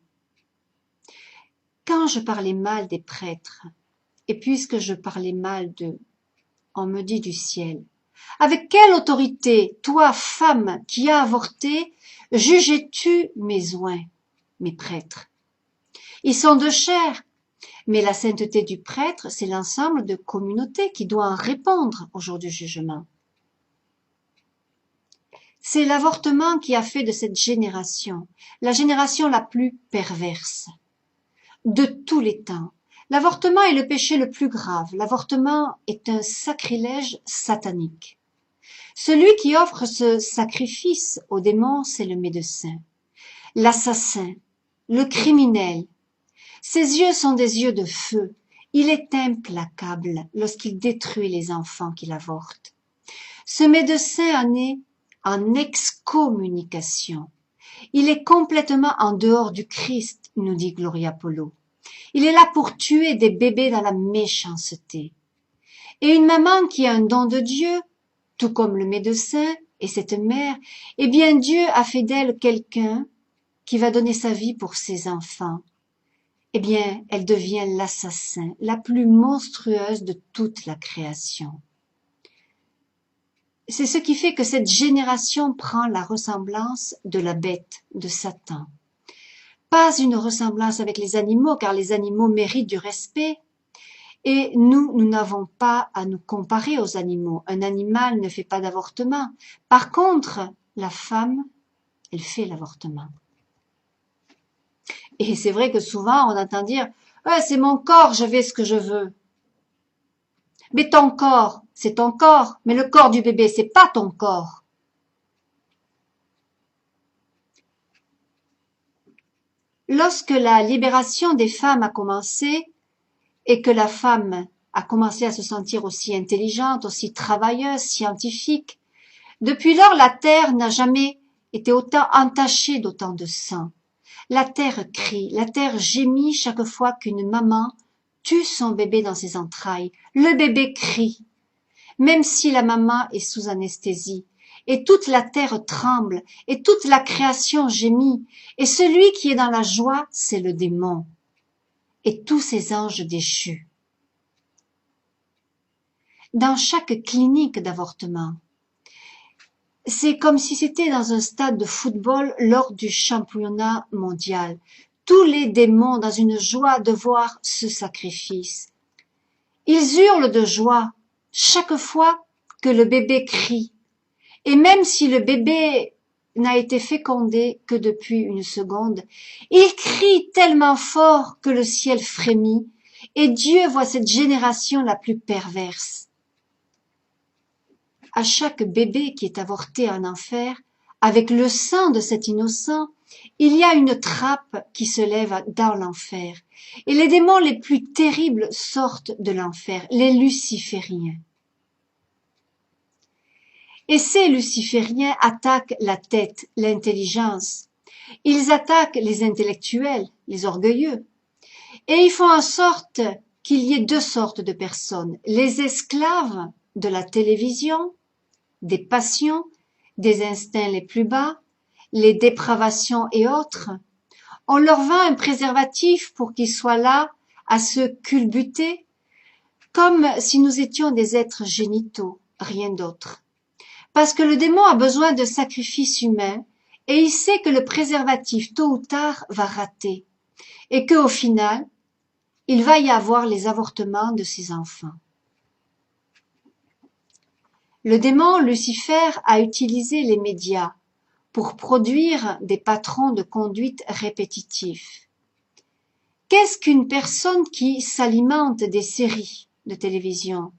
Quand je parlais mal des prêtres, et puisque je parlais mal d'eux, on me dit du ciel, avec quelle autorité, toi, femme qui as avorté, jugeais-tu mes oins, mes prêtres? Ils sont de chair, mais la sainteté du prêtre, c'est l'ensemble de communauté qui doit en répondre au jour du jugement. C'est l'avortement qui a fait de cette génération la génération la plus perverse de tous les temps. L'avortement est le péché le plus grave. L'avortement est un sacrilège satanique. Celui qui offre ce sacrifice au démon, c'est le médecin, l'assassin, le criminel. Ses yeux sont des yeux de feu. Il est implacable lorsqu'il détruit les enfants qu'il avorte. Ce médecin en est en excommunication. Il est complètement en dehors du Christ, nous dit Gloria Polo. Il est là pour tuer des bébés dans la méchanceté. Et une maman qui a un don de Dieu, tout comme le médecin et cette mère, eh bien Dieu a fait d'elle quelqu'un qui va donner sa vie pour ses enfants. Eh bien, elle devient l'assassin, la plus monstrueuse de toute la création. C'est ce qui fait que cette génération prend la ressemblance de la bête, de Satan. Pas une ressemblance avec les animaux, car les animaux méritent du respect. Et nous n'avons pas à nous comparer aux animaux. Un animal ne fait pas d'avortement. Par contre, la femme, elle fait l'avortement. Et c'est vrai que souvent, on entend dire « Ouais, c'est mon corps, je fais ce que je veux ». Mais ton corps, c'est ton corps. Mais le corps du bébé, c'est pas ton corps. Lorsque la libération des femmes a commencé et que la femme a commencé à se sentir aussi intelligente, aussi travailleuse, scientifique, depuis lors la terre n'a jamais été autant entachée d'autant de sang. La terre crie, la terre gémit chaque fois qu'une maman tue son bébé dans ses entrailles. Le bébé crie, même si la maman est sous anesthésie. Et toute la terre tremble, et toute la création gémit. Et celui qui est dans la joie, c'est le démon, et tous ses anges déchus. Dans chaque clinique d'avortement, c'est comme si c'était dans un stade de football lors du championnat mondial. Tous les démons dans une joie de voir ce sacrifice. Ils hurlent de joie chaque fois que le bébé crie. Et même si le bébé n'a été fécondé que depuis une seconde, il crie tellement fort que le ciel frémit et Dieu voit cette génération la plus perverse. à chaque bébé qui est avorté en enfer, avec le sang de cet innocent, il y a une trappe qui se lève dans l'enfer. Et les démons les plus terribles sortent de l'enfer, les lucifériens. Et ces lucifériens attaquent la tête, l'intelligence. Ils attaquent les intellectuels, les orgueilleux. Et ils font en sorte qu'il y ait deux sortes de personnes. Les esclaves de la télévision, des passions, des instincts les plus bas, les dépravations et autres. On leur vend un préservatif pour qu'ils soient là à se culbuter, comme si nous étions des êtres génitaux, rien d'autre. Parce que le démon a besoin de sacrifices humains et il sait que le préservatif, tôt ou tard, va rater et qu'au final, il va y avoir les avortements de ses enfants. Le démon Lucifer a utilisé les médias pour produire des patrons de conduite répétitifs. Qu'est-ce qu'une personne qui s'alimente des séries de télévision,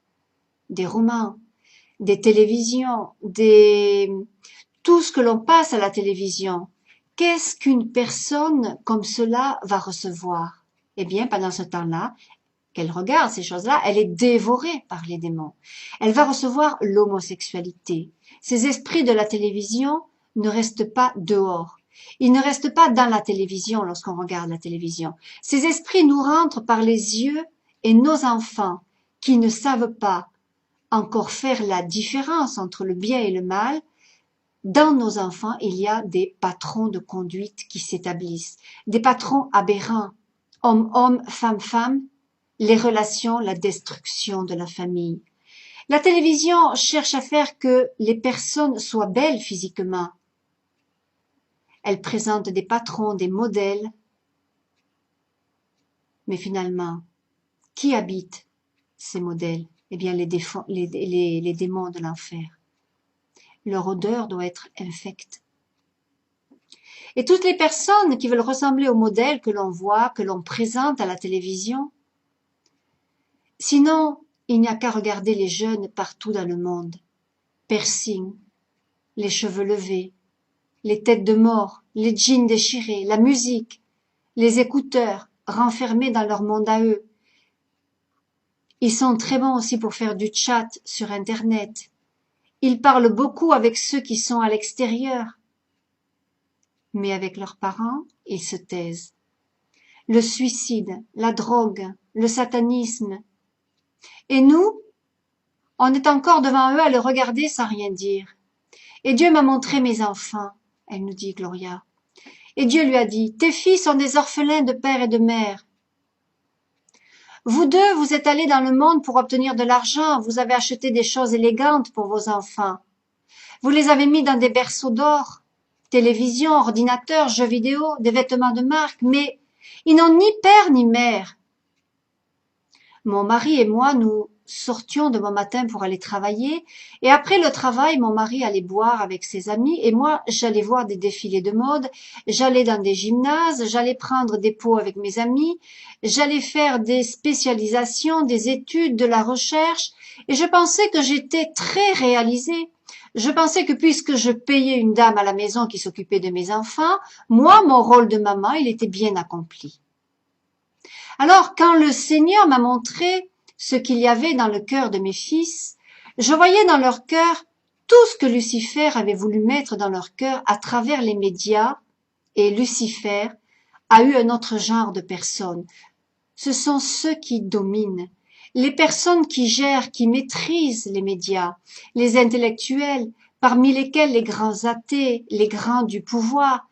des romans, des télévisions, tout ce que l'on passe à la télévision? Qu'est-ce qu'une personne comme cela va recevoir? Eh bien, pendant ce temps-là, qu'elle regarde ces choses-là, elle est dévorée par les démons. Elle va recevoir l'homosexualité. Ces esprits de la télévision ne restent pas dehors. Ils ne restent pas dans la télévision lorsqu'on regarde la télévision. Ces esprits nous rentrent par les yeux et nos enfants, qui ne savent pas encore faire la différence entre le bien et le mal, dans nos enfants, il y a des patrons de conduite qui s'établissent, des patrons aberrants, homme-homme, femme-femme, les relations, la destruction de la famille. La télévision cherche à faire que les personnes soient belles physiquement. Elle présente des patrons, des modèles. Mais finalement, qui habite ces modèles? Eh bien, les démons de l'enfer. Leur odeur doit être infecte. Et toutes les personnes qui veulent ressembler aux modèles que l'on voit, que l'on présente à la télévision, sinon, il n'y a qu'à regarder les jeunes partout dans le monde. Piercing, les cheveux levés, les têtes de mort, les jeans déchirés, la musique, les écouteurs renfermés dans leur monde à eux. Ils sont très bons aussi pour faire du chat sur Internet. Ils parlent beaucoup avec ceux qui sont à l'extérieur. Mais avec leurs parents, ils se taisent. Le suicide, la drogue, le satanisme. Et nous, on est encore devant eux à les regarder sans rien dire. Et Dieu m'a montré mes enfants, elle nous dit Gloria. Et Dieu lui a dit, tes filles sont des orphelins de père et de mère. Vous deux, vous êtes allés dans le monde pour obtenir de l'argent, vous avez acheté des choses élégantes pour vos enfants. Vous les avez mis dans des berceaux d'or, télévision, ordinateur, jeux vidéo, des vêtements de marque, mais ils n'ont ni père ni mère. Mon mari et moi, nous sortions de bon matin pour aller travailler, et après le travail, mon mari allait boire avec ses amis, et moi, j'allais voir des défilés de mode, j'allais dans des gymnases, j'allais prendre des pots avec mes amis, j'allais faire des spécialisations, des études, de la recherche, et je pensais que j'étais très réalisée. Je pensais que puisque je payais une dame à la maison qui s'occupait de mes enfants, moi, mon rôle de maman, il était bien accompli. Alors, quand le Seigneur m'a montré ce qu'il y avait dans le cœur de mes fils, je voyais dans leur cœur tout ce que Lucifer avait voulu mettre dans leur cœur à travers les médias, et Lucifer a eu un autre genre de personnes. Ce sont ceux qui dominent, les personnes qui gèrent, qui maîtrisent les médias, les intellectuels, parmi lesquels les grands athées, les grands du pouvoir,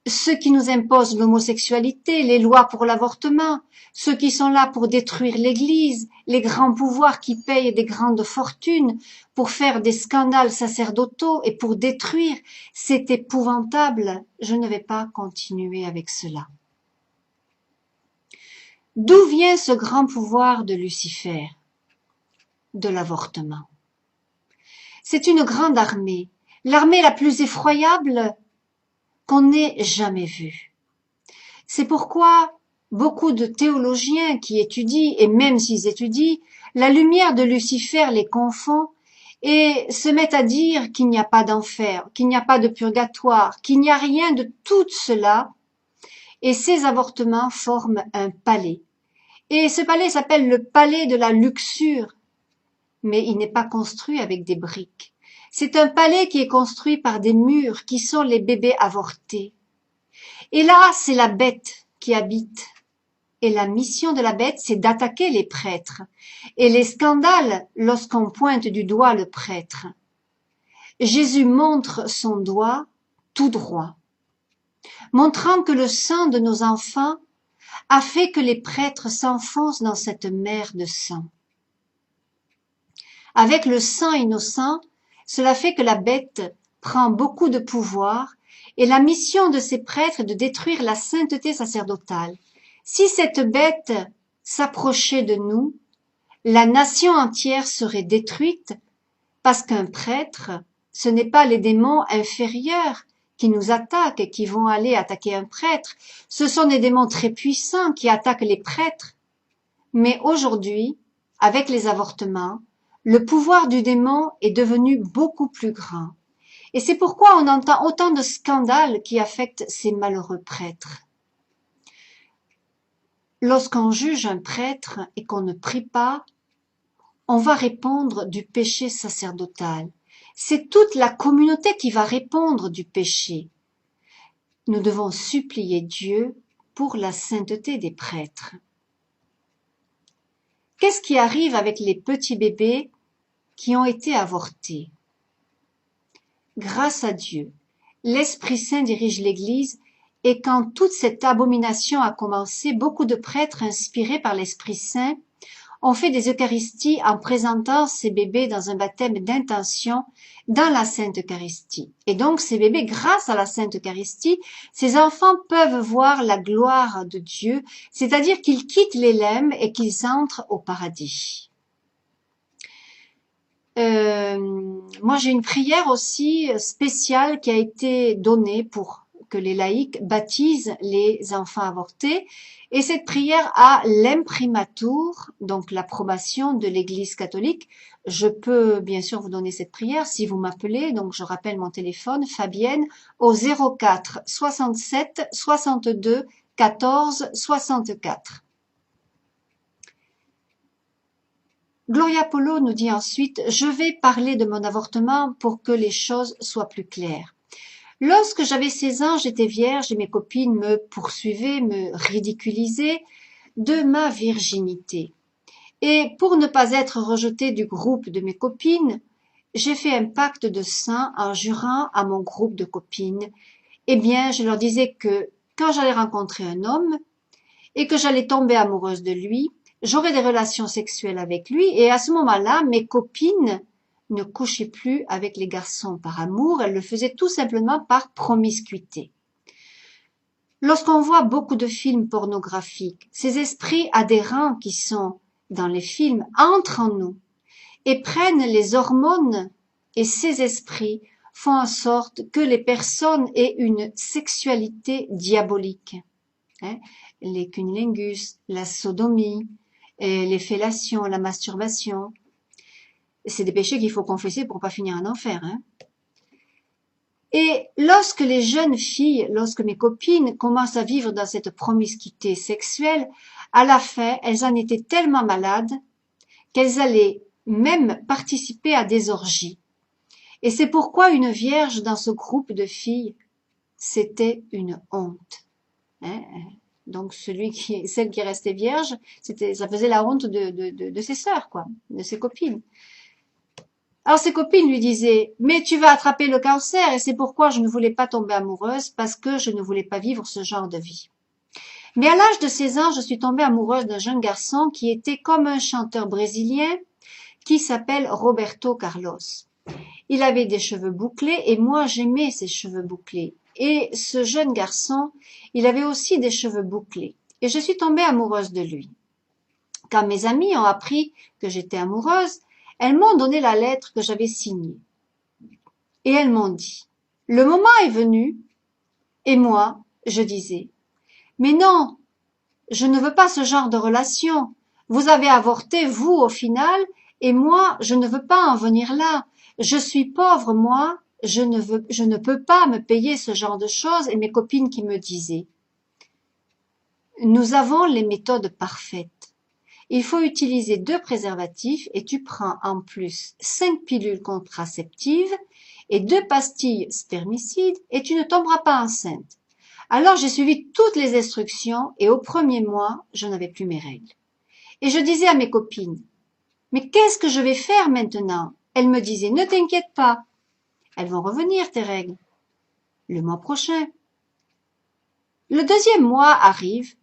ceux qui nous imposent l'homosexualité, les lois pour l'avortement, ceux qui sont là pour détruire l'Église, les grands pouvoirs qui payent des grandes fortunes pour faire des scandales sacerdotaux et pour détruire. C'est épouvantable. Je ne vais pas continuer avec cela. D'où vient ce grand pouvoir de Lucifer? De l'avortement. C'est une grande armée, l'armée la plus effroyable qu'on n'ait jamais vue. C'est pourquoi beaucoup de théologiens qui étudient, et même s'ils étudient, la lumière de Lucifer les confond, et se mettent à dire qu'il n'y a pas d'enfer, qu'il n'y a pas de purgatoire, qu'il n'y a rien de tout cela, et ces avortements forment un palais. Et ce palais s'appelle le palais de la luxure, mais il n'est pas construit avec des briques. C'est un palais qui est construit par des murs qui sont les bébés avortés. Et là, c'est la bête qui habite. Et la mission de la bête, c'est d'attaquer les prêtres. Et les scandales lorsqu'on pointe du doigt le prêtre. Jésus montre son doigt tout droit, montrant que le sang de nos enfants a fait que les prêtres s'enfoncent dans cette mer de sang. Avec le sang innocent, cela fait que la bête prend beaucoup de pouvoir et la mission de ces prêtres est de détruire la sainteté sacerdotale. Si cette bête s'approchait de nous, la nation entière serait détruite parce qu'un prêtre, ce n'est pas les démons inférieurs qui nous attaquent et qui vont aller attaquer un prêtre. Ce sont des démons très puissants qui attaquent les prêtres. Mais aujourd'hui, avec les avortements, le pouvoir du démon est devenu beaucoup plus grand. Et c'est pourquoi on entend autant de scandales qui affectent ces malheureux prêtres. Lorsqu'on juge un prêtre et qu'on ne prie pas, on va répondre du péché sacerdotal. C'est toute la communauté qui va répondre du péché. Nous devons supplier Dieu pour la sainteté des prêtres. Qu'est-ce qui arrive avec les petits bébés qui ont été avortés? Grâce à Dieu, l'Esprit Saint dirige l'Église et quand toute cette abomination a commencé, beaucoup de prêtres inspirés par l'Esprit Saint ont fait des Eucharisties en présentant ces bébés dans un baptême d'intention dans la Sainte Eucharistie. Et donc ces bébés, grâce à la Sainte Eucharistie, ces enfants peuvent voir la gloire de Dieu, c'est-à-dire qu'ils quittent les lemmes et qu'ils entrent au paradis. Moi j'ai une prière aussi spéciale qui a été donnée pour que les laïcs baptisent les enfants avortés. Et cette prière a l'imprimatur, donc l'approbation de l'Église catholique. Je peux bien sûr vous donner cette prière si vous m'appelez. Donc je rappelle mon téléphone, Fabienne, au 04 67 62 14 64. Gloria Polo nous dit ensuite « Je vais parler de mon avortement pour que les choses soient plus claires. Lorsque j'avais 16 ans, j'étais vierge et mes copines me poursuivaient, me ridiculisaient de ma virginité. Et pour ne pas être rejetée du groupe de mes copines, j'ai fait un pacte de sang en jurant à mon groupe de copines. Eh bien, je leur disais que quand j'allais rencontrer un homme et que j'allais tomber amoureuse de lui, j'aurais des relations sexuelles avec lui et à ce moment-là, mes copines ne couchaient plus avec les garçons par amour, elles le faisaient tout simplement par promiscuité. Lorsqu'on voit beaucoup de films pornographiques, ces esprits adhérents qui sont dans les films entrent en nous et prennent les hormones et ces esprits font en sorte que les personnes aient une sexualité diabolique. Les cunnilingus, la sodomie, les fellations, la masturbation. C'est des péchés qu'il faut confesser pour pas finir en enfer. Et lorsque les jeunes filles, lorsque mes copines commencent à vivre dans cette promiscuité sexuelle, à la fin, elles en étaient tellement malades qu'elles allaient même participer à des orgies. Et c'est pourquoi une vierge dans ce groupe de filles, c'était une honte. Donc celle qui restait vierge, ça faisait la honte de ses sœurs, quoi, de ses copines. Alors ses copines lui disaient « Mais tu vas attraper le cancer » et c'est pourquoi je ne voulais pas tomber amoureuse parce que je ne voulais pas vivre ce genre de vie. Mais à l'âge de 16 ans, je suis tombée amoureuse d'un jeune garçon qui était comme un chanteur brésilien qui s'appelle Roberto Carlos. Il avait des cheveux bouclés et moi j'aimais ses cheveux bouclés. Et ce jeune garçon, il avait aussi des cheveux bouclés. Et je suis tombée amoureuse de lui. Quand mes amies ont appris que j'étais amoureuse, elles m'ont donné la lettre que j'avais signée. Et elles m'ont dit, le moment est venu, et moi, je disais, mais non, je ne veux pas ce genre de relation. Vous avez avorté, vous, au final, Et moi, je ne veux pas en venir là. Je suis pauvre, moi, je ne peux pas me payer ce genre de choses. Et mes copines qui me disaient, nous avons les méthodes parfaites. Il faut utiliser 2 préservatifs et tu prends en plus 5 pilules contraceptives et 2 pastilles spermicides et tu ne tomberas pas enceinte. Alors j'ai suivi toutes les instructions et au 1er mois, je n'avais plus mes règles. Et je disais à mes copines, mais qu'est-ce que je vais faire maintenant? Elles me disaient, ne t'inquiète pas, elles vont revenir tes règles, le mois prochain. Le 2e mois arrive,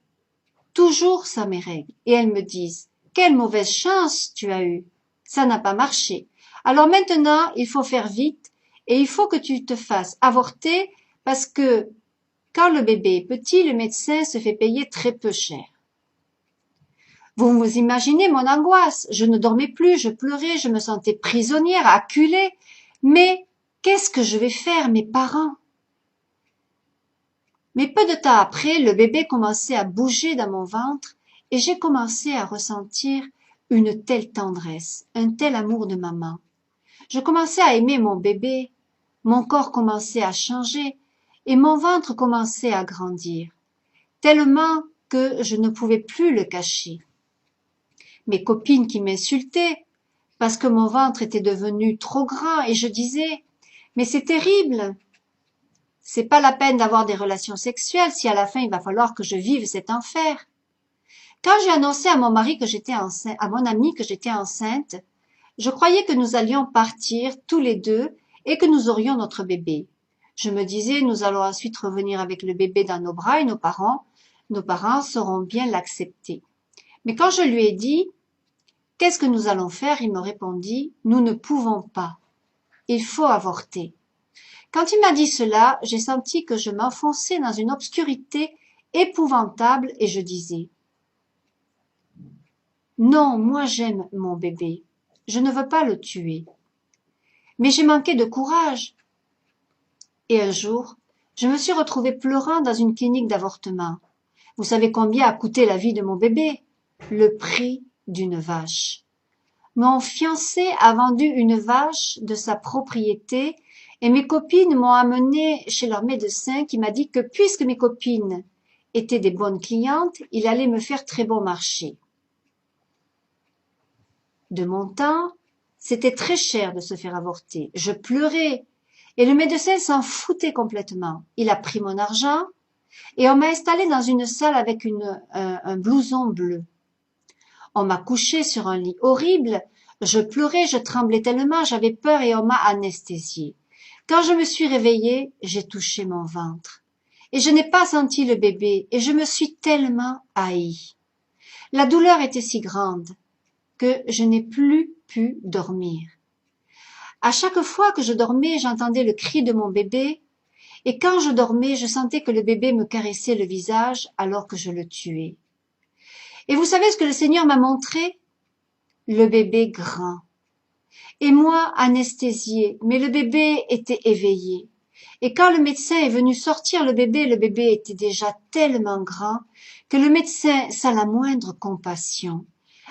toujours sans mes règles, et elles me disent, quelle mauvaise chance tu as eue, ça n'a pas marché. Alors maintenant, il faut faire vite et il faut que tu te fasses avorter parce que quand le bébé est petit, le médecin se fait payer très peu cher. Vous vous imaginez mon angoisse, je ne dormais plus, je pleurais, je me sentais prisonnière, acculée. Mais qu'est-ce que je vais faire, mes parents? Mais peu de temps après, le bébé commençait à bouger dans mon ventre et j'ai commencé à ressentir une telle tendresse, un tel amour de maman. Je commençais à aimer mon bébé, mon corps commençait à changer et mon ventre commençait à grandir, tellement que je ne pouvais plus le cacher. Mes copines qui m'insultaient parce que mon ventre était devenu trop grand et je disais « mais c'est terrible, c'est pas la peine d'avoir des relations sexuelles si à la fin il va falloir que je vive cet enfer ». Quand j'ai annoncé à mon mari que j'étais enceinte, à mon ami que j'étais enceinte, je croyais que nous allions partir tous les 2 et que nous aurions notre bébé. Je me disais, nous allons ensuite revenir avec le bébé dans nos bras et nos parents sauront bien l'accepter. Mais quand je lui ai dit, qu'est-ce que nous allons faire? Il me répondit, nous ne pouvons pas. Il faut avorter. Quand il m'a dit cela, j'ai senti que je m'enfonçais dans une obscurité épouvantable et je disais, non, moi j'aime mon bébé. Je ne veux pas le tuer. Mais j'ai manqué de courage. Et un jour, je me suis retrouvée pleurant dans une clinique d'avortement. Vous savez combien a coûté la vie de mon bébé? Le prix d'une vache. Mon fiancé a vendu une vache de sa propriété et mes copines m'ont amenée chez leur médecin qui m'a dit que puisque mes copines étaient des bonnes clientes, il allait me faire très bon marché. De mon temps, c'était très cher de se faire avorter. Je pleurais et le médecin s'en foutait complètement. Il a pris mon argent et on m'a installée dans une salle avec un blouson bleu. On m'a couchée sur un lit horrible. Je pleurais, je tremblais tellement, j'avais peur et on m'a anesthésiée. Quand je me suis réveillée, j'ai touché mon ventre. Et je n'ai pas senti le bébé et je me suis tellement haïe. La douleur était si grande que je n'ai plus pu dormir. À chaque fois que je dormais, j'entendais le cri de mon bébé et quand je dormais, je sentais que le bébé me caressait le visage alors que je le tuais. Et vous savez ce que le Seigneur m'a montré? Le bébé grand. Et moi, anesthésiée, mais le bébé était éveillé. Et quand le médecin est venu sortir le bébé était déjà tellement grand que le médecin, sans la moindre compassion,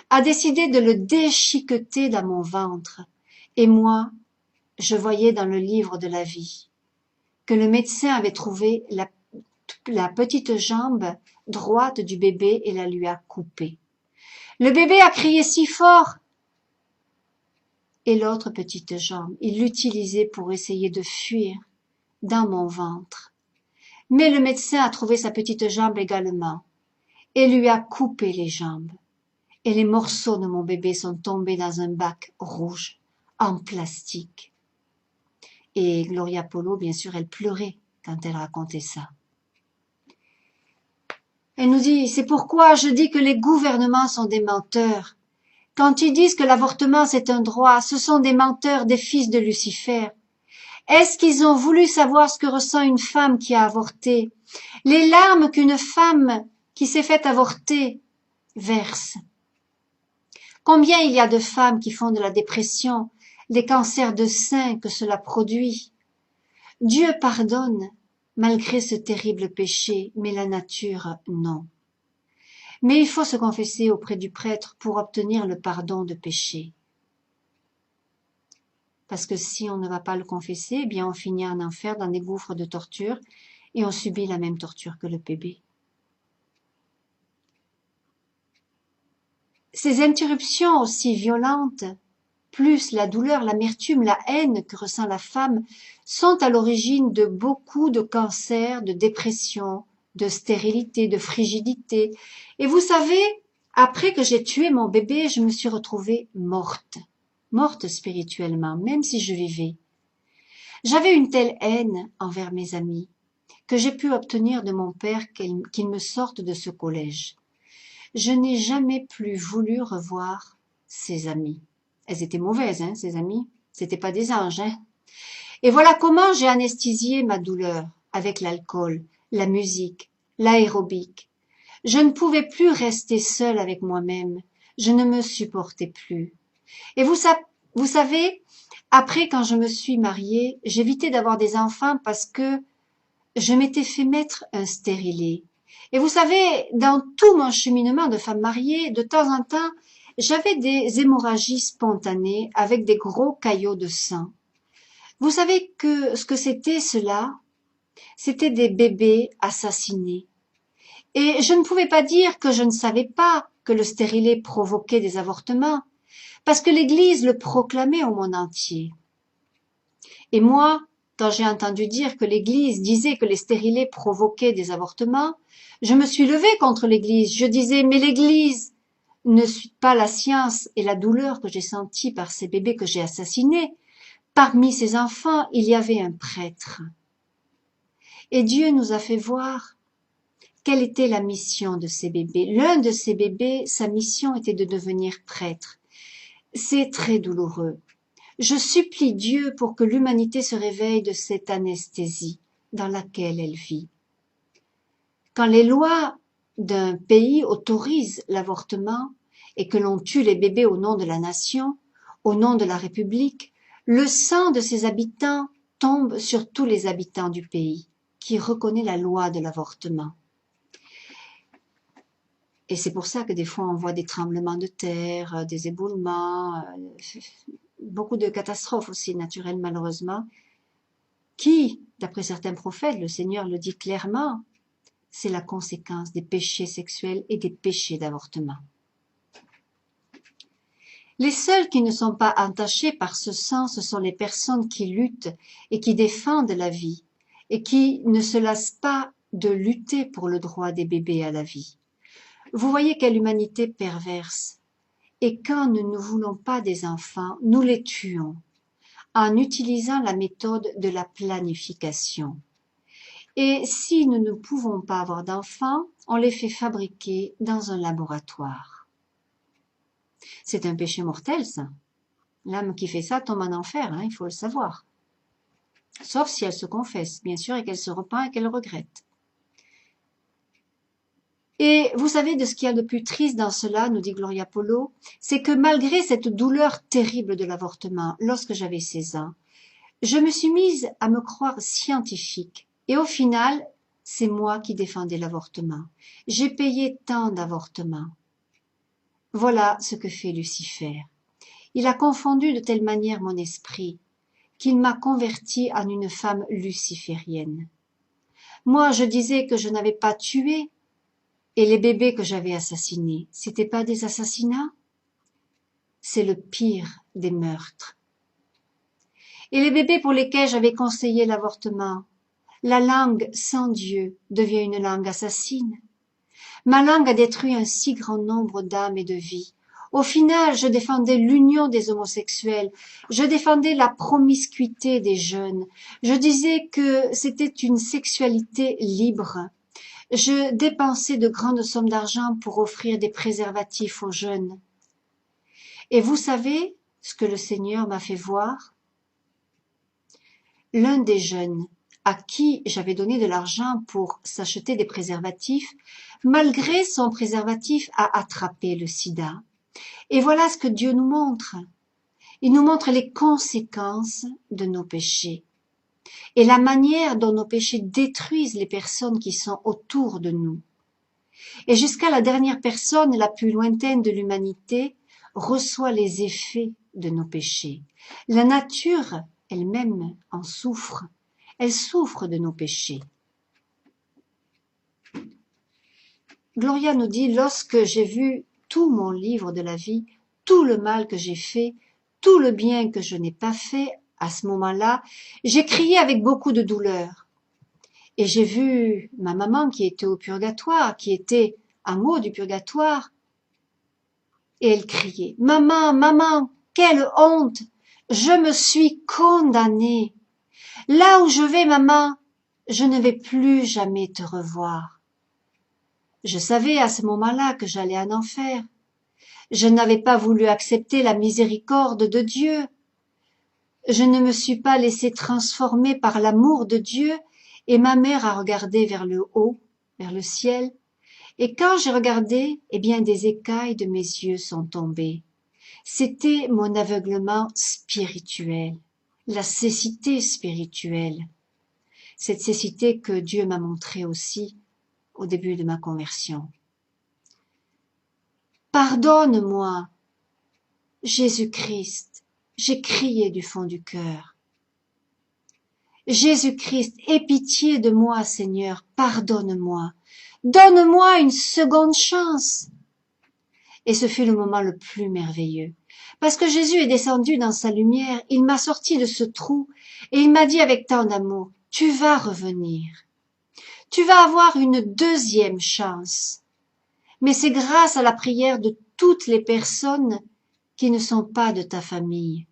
a décidé de le déchiqueter dans mon ventre. Et moi, je voyais dans le livre de la vie que le médecin avait trouvé la petite jambe droite du bébé et la lui a coupée. Le bébé a crié si fort. Et l'autre petite jambe, il l'utilisait pour essayer de fuir dans mon ventre. Mais le médecin a trouvé sa petite jambe également et lui a coupé les jambes. Et les morceaux de mon bébé sont tombés dans un bac rouge en plastique. Et Gloria Polo, bien sûr, elle pleurait quand elle racontait ça. Elle nous dit, c'est pourquoi je dis que les gouvernements sont des menteurs. Quand ils disent que l'avortement c'est un droit, ce sont des menteurs, des fils de Lucifer. Est-ce qu'ils ont voulu savoir ce que ressent une femme qui a avorté? Les larmes qu'une femme qui s'est faite avorter verse. Combien il y a de femmes qui font de la dépression, des cancers de sein que cela produit? Dieu pardonne malgré ce terrible péché, mais la nature non. Mais il faut se confesser auprès du prêtre pour obtenir le pardon de péché. parce que si on ne va pas le confesser, eh bien on finit en enfer dans des gouffres de torture et on subit la même torture que le bébé. Ces interruptions aussi violentes, plus la douleur, l'amertume, la haine que ressent la femme, sont à l'origine de beaucoup de cancers, de dépression, de stérilité, de frigidité. Et vous savez, après que j'ai tué mon bébé, je me suis retrouvée morte spirituellement, même si je vivais. J'avais une telle haine envers mes amis que j'ai pu obtenir de mon père qu'il me sorte de ce collège. Je n'ai jamais plus voulu revoir ses amies. Elles étaient mauvaises, hein, ces amies. C'était pas des anges, hein. Et voilà comment j'ai anesthésié ma douleur avec l'alcool, la musique, l'aérobic. Je ne pouvais plus rester seule avec moi-même. Je ne me supportais plus. Et vous savez, après, quand je me suis mariée, j'évitais d'avoir des enfants parce que je m'étais fait mettre un stérilet. Et vous savez, dans tout mon cheminement de femme mariée, de temps en temps, j'avais des hémorragies spontanées avec des gros caillots de sang. Vous savez ce que c'était cela? C'était des bébés assassinés. Et je ne pouvais pas dire que je ne savais pas que le stérilet provoquait des avortements, parce que l'Église le proclamait au monde entier. Et moi, quand j'ai entendu dire que l'Église disait que les stérilets provoquaient des avortements, je me suis levée contre l'Église. Je disais, mais l'Église ne suit pas la science et la douleur que j'ai sentie par ces bébés que j'ai assassinés. Parmi ces enfants, il y avait un prêtre. Et Dieu nous a fait voir quelle était la mission de ces bébés. L'un de ces bébés, sa mission était de devenir prêtre. C'est très douloureux. Je supplie Dieu pour que l'humanité se réveille de cette anesthésie dans laquelle elle vit. Quand les lois d'un pays autorisent l'avortement et que l'on tue les bébés au nom de la nation, au nom de la République, le sang de ses habitants tombe sur tous les habitants du pays qui reconnaît la loi de l'avortement. Et c'est pour ça que des fois on voit des tremblements de terre, des éboulements, beaucoup de catastrophes aussi naturelles malheureusement, qui, d'après certains prophètes, le Seigneur le dit clairement, c'est la conséquence des péchés sexuels et des péchés d'avortement. Les seuls qui ne sont pas entachés par ce sang, ce sont les personnes qui luttent et qui défendent la vie et qui ne se lassent pas de lutter pour le droit des bébés à la vie. Vous voyez quelle humanité perverse. Et quand nous ne voulons pas des enfants, nous les tuons en utilisant la méthode de la planification. Et si nous ne pouvons pas avoir d'enfants, on les fait fabriquer dans un laboratoire. C'est un péché mortel, ça. L'âme qui fait ça tombe en enfer, hein, il faut le savoir. Sauf si elle se confesse, bien sûr, et qu'elle se repent et qu'elle regrette. Et vous savez de ce qu'il y a de plus triste dans cela, nous dit Gloria Polo, c'est que malgré cette douleur terrible de l'avortement, lorsque j'avais 16 ans, je me suis mise à me croire scientifique. Et au final, c'est moi qui défendais l'avortement. J'ai payé tant d'avortements. Voilà ce que fait Lucifer. Il a confondu de telle manière mon esprit qu'il m'a convertie en une femme luciférienne. Moi, je disais que je n'avais pas tué, et les bébés que j'avais assassinés, c'était pas des assassinats? C'est le pire des meurtres. Et les bébés pour lesquels j'avais conseillé l'avortement, la langue sans Dieu devient une langue assassine. Ma langue a détruit un si grand nombre d'âmes et de vies. Au final, je défendais l'union des homosexuels, je défendais la promiscuité des jeunes, je disais que c'était une sexualité libre. Je dépensais de grandes sommes d'argent pour offrir des préservatifs aux jeunes. Et vous savez ce que le Seigneur m'a fait voir? L'un des jeunes à qui j'avais donné de l'argent pour s'acheter des préservatifs, malgré son préservatif, a attrapé le sida. Et voilà ce que Dieu nous montre. Il nous montre les conséquences de nos péchés et la manière dont nos péchés détruisent les personnes qui sont autour de nous. Et jusqu'à la dernière personne la plus lointaine de l'humanité, reçoit les effets de nos péchés. La nature elle-même en souffre. Elle souffre de nos péchés. Gloria nous dit, lorsque j'ai vu tout mon livre de la vie, tout le mal que j'ai fait, tout le bien que je n'ai pas fait, à ce moment-là, j'ai crié avec beaucoup de douleur. Et j'ai vu ma maman qui était au purgatoire, qui était en haut du purgatoire, et elle criait, « Maman, maman, quelle honte! Je me suis condamnée. Là où je vais, maman, je ne vais plus jamais te revoir. » Je savais à ce moment-là que j'allais en enfer. Je n'avais pas voulu accepter la miséricorde de Dieu. Je ne me suis pas laissé transformer par l'amour de Dieu, et ma mère a regardé vers le haut, vers le ciel, et quand j'ai regardé, eh bien des écailles de mes yeux sont tombées. C'était mon aveuglement spirituel, la cécité spirituelle. Cette cécité que Dieu m'a montrée aussi au début de ma conversion. Pardonne-moi, Jésus-Christ, j'ai crié du fond du cœur. Jésus-Christ, aie pitié de moi, Seigneur, pardonne-moi. Donne-moi une seconde chance. Et ce fut le moment le plus merveilleux. Parce que Jésus est descendu dans sa lumière, il m'a sorti de ce trou et il m'a dit avec tant d'amour, tu vas revenir. Tu vas avoir une deuxième chance. Mais c'est grâce à la prière de toutes les personnes qui ne sont pas de ta famille.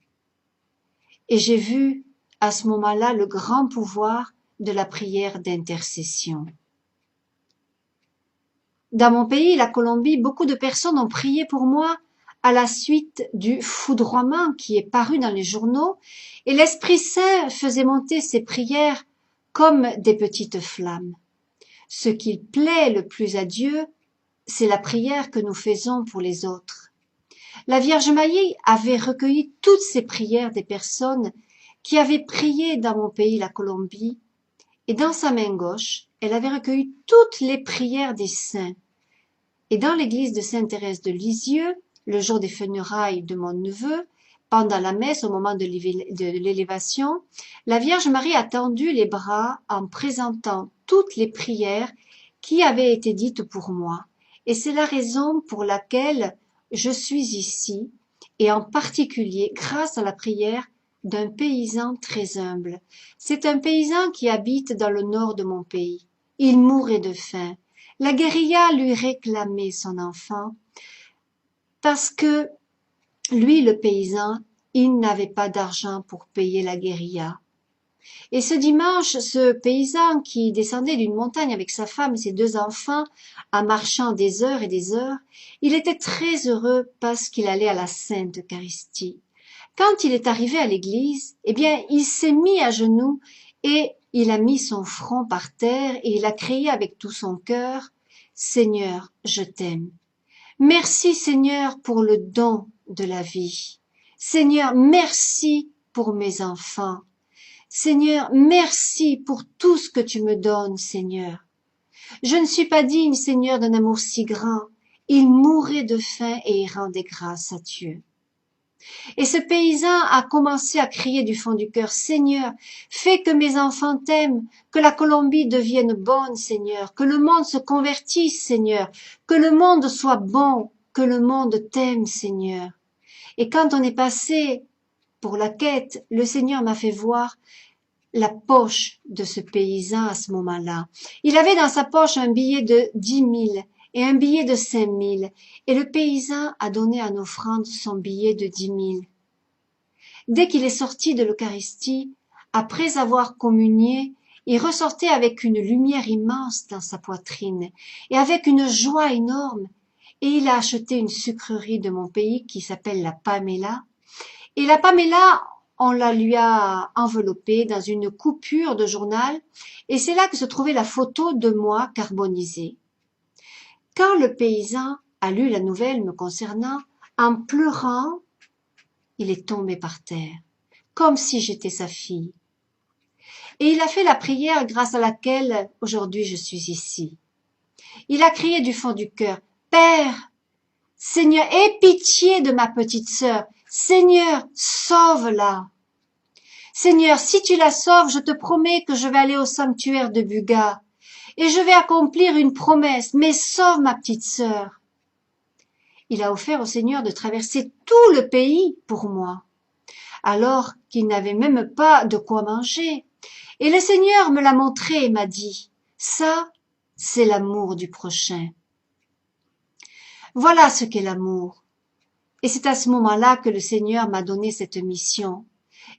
Et j'ai vu à ce moment-là le grand pouvoir de la prière d'intercession. Dans mon pays, la Colombie, beaucoup de personnes ont prié pour moi à la suite du foudroiement qui est paru dans les journaux, et l'Esprit Saint faisait monter ces prières comme des petites flammes. Ce qui plaît le plus à Dieu, c'est la prière que nous faisons pour les autres. La Vierge Marie avait recueilli toutes ces prières des personnes qui avaient prié dans mon pays, la Colombie, et dans sa main gauche, elle avait recueilli toutes les prières des saints. Et dans l'église de Sainte-Thérèse de Lisieux, le jour des funérailles de mon neveu, pendant la messe, au moment de l'élévation, la Vierge Marie a tendu les bras en présentant toutes les prières qui avaient été dites pour moi. Et c'est la raison pour laquelle je suis ici, et en particulier grâce à la prière d'un paysan très humble. C'est un paysan qui habite dans le nord de mon pays. Il mourait de faim. La guérilla lui réclamait son enfant parce que lui, le paysan, il n'avait pas d'argent pour payer la guérilla. Et ce dimanche, ce paysan qui descendait d'une montagne avec sa femme et ses deux enfants, en marchant des heures et des heures, il était très heureux parce qu'il allait à la Sainte Eucharistie. Quand il est arrivé à l'église, eh bien, il s'est mis à genoux et il a mis son front par terre et il a crié avec tout son cœur, « Seigneur, je t'aime. Merci Seigneur pour le don de la vie. Seigneur, merci pour mes enfants. Seigneur, merci pour tout ce que tu me donnes, Seigneur. Je ne suis pas digne, Seigneur, d'un amour si grand. » Il mourait de faim et il rendait grâce à Dieu. Et ce paysan a commencé à crier du fond du cœur, « Seigneur, fais que mes enfants t'aiment, que la Colombie devienne bonne, Seigneur, que le monde se convertisse, Seigneur, que le monde soit bon, que le monde t'aime, Seigneur. » Et quand on est passé pour la quête, le Seigneur m'a fait voir la poche de ce paysan à ce moment-là. Il avait dans sa poche un billet de 10 000 et un billet de 5 000, et le paysan a donné en offrande son billet de 10 000. Dès qu'il est sorti de l'Eucharistie, après avoir communié, il ressortait avec une lumière immense dans sa poitrine et avec une joie énorme, et il a acheté une sucrerie de mon pays qui s'appelle la Pamela, et la Pamela, on la lui a enveloppée dans une coupure de journal, et c'est là que se trouvait la photo de moi carbonisée. Quand le paysan a lu la nouvelle me concernant, en pleurant, il est tombé par terre, comme si j'étais sa fille. Et il a fait la prière grâce à laquelle aujourd'hui je suis ici. Il a crié du fond du cœur, « Père, Seigneur, aie pitié de ma petite sœur. Seigneur, sauve-la. Seigneur, si tu la sauves, je te promets que je vais aller au sanctuaire de Buga et je vais accomplir une promesse, mais sauve ma petite sœur. Il a offert au Seigneur de traverser tout le pays pour moi, alors qu'il n'avait même pas de quoi manger. Et le Seigneur me l'a montré et m'a dit, ça, c'est l'amour du prochain. Voilà ce qu'est l'amour. Et c'est à ce moment-là que le Seigneur m'a donné cette mission.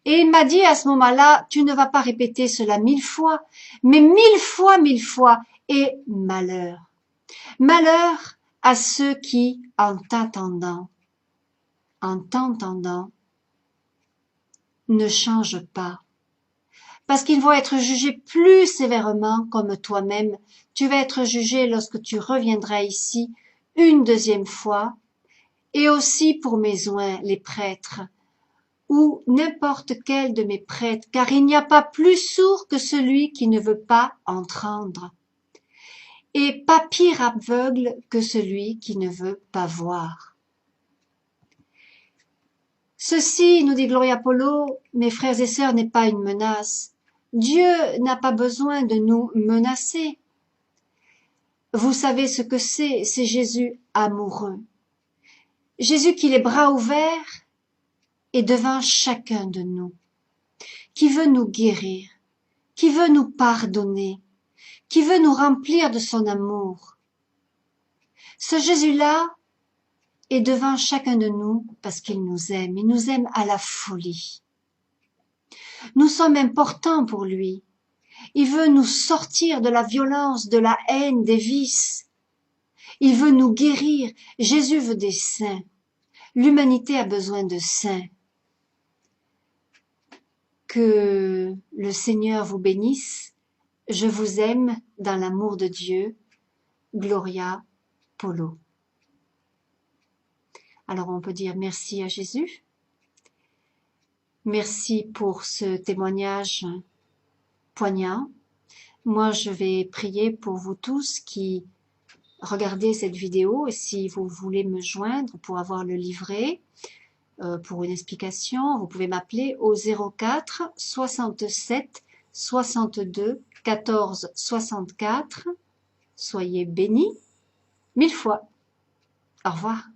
Et il m'a dit à ce moment-là, tu ne vas pas répéter cela 1000 fois, mais 1000 fois, et malheur. Malheur à ceux qui, en t'entendant, ne changent pas. Parce qu'ils vont être jugés plus sévèrement comme toi-même. Tu vas être jugé lorsque tu reviendras ici une deuxième fois, et aussi pour mes oins, les prêtres, ou n'importe quel de mes prêtres, car il n'y a pas plus sourd que celui qui ne veut pas entendre, et pas pire aveugle que celui qui ne veut pas voir. Ceci, nous dit Gloria Polo, mes frères et sœurs, n'est pas une menace. Dieu n'a pas besoin de nous menacer. Vous savez ce que c'est Jésus amoureux. Jésus qui les bras ouverts est devant chacun de nous, qui veut nous guérir, qui veut nous pardonner, qui veut nous remplir de son amour. Ce Jésus-là est devant chacun de nous parce qu'il nous aime. Il nous aime à la folie. Nous sommes importants pour lui. Il veut nous sortir de la violence, de la haine, des vices. Il veut nous guérir. Jésus veut des saints. L'humanité a besoin de saints. Que le Seigneur vous bénisse. Je vous aime dans l'amour de Dieu. Gloria Polo. Alors on peut dire merci à Jésus. Merci pour ce témoignage poignant. Moi, je vais prier pour vous tous qui regardez cette vidéo, et si vous voulez me joindre pour avoir le livret, pour une explication, vous pouvez m'appeler au 04 67 62 14 64. Soyez bénis 1000 fois. Au revoir.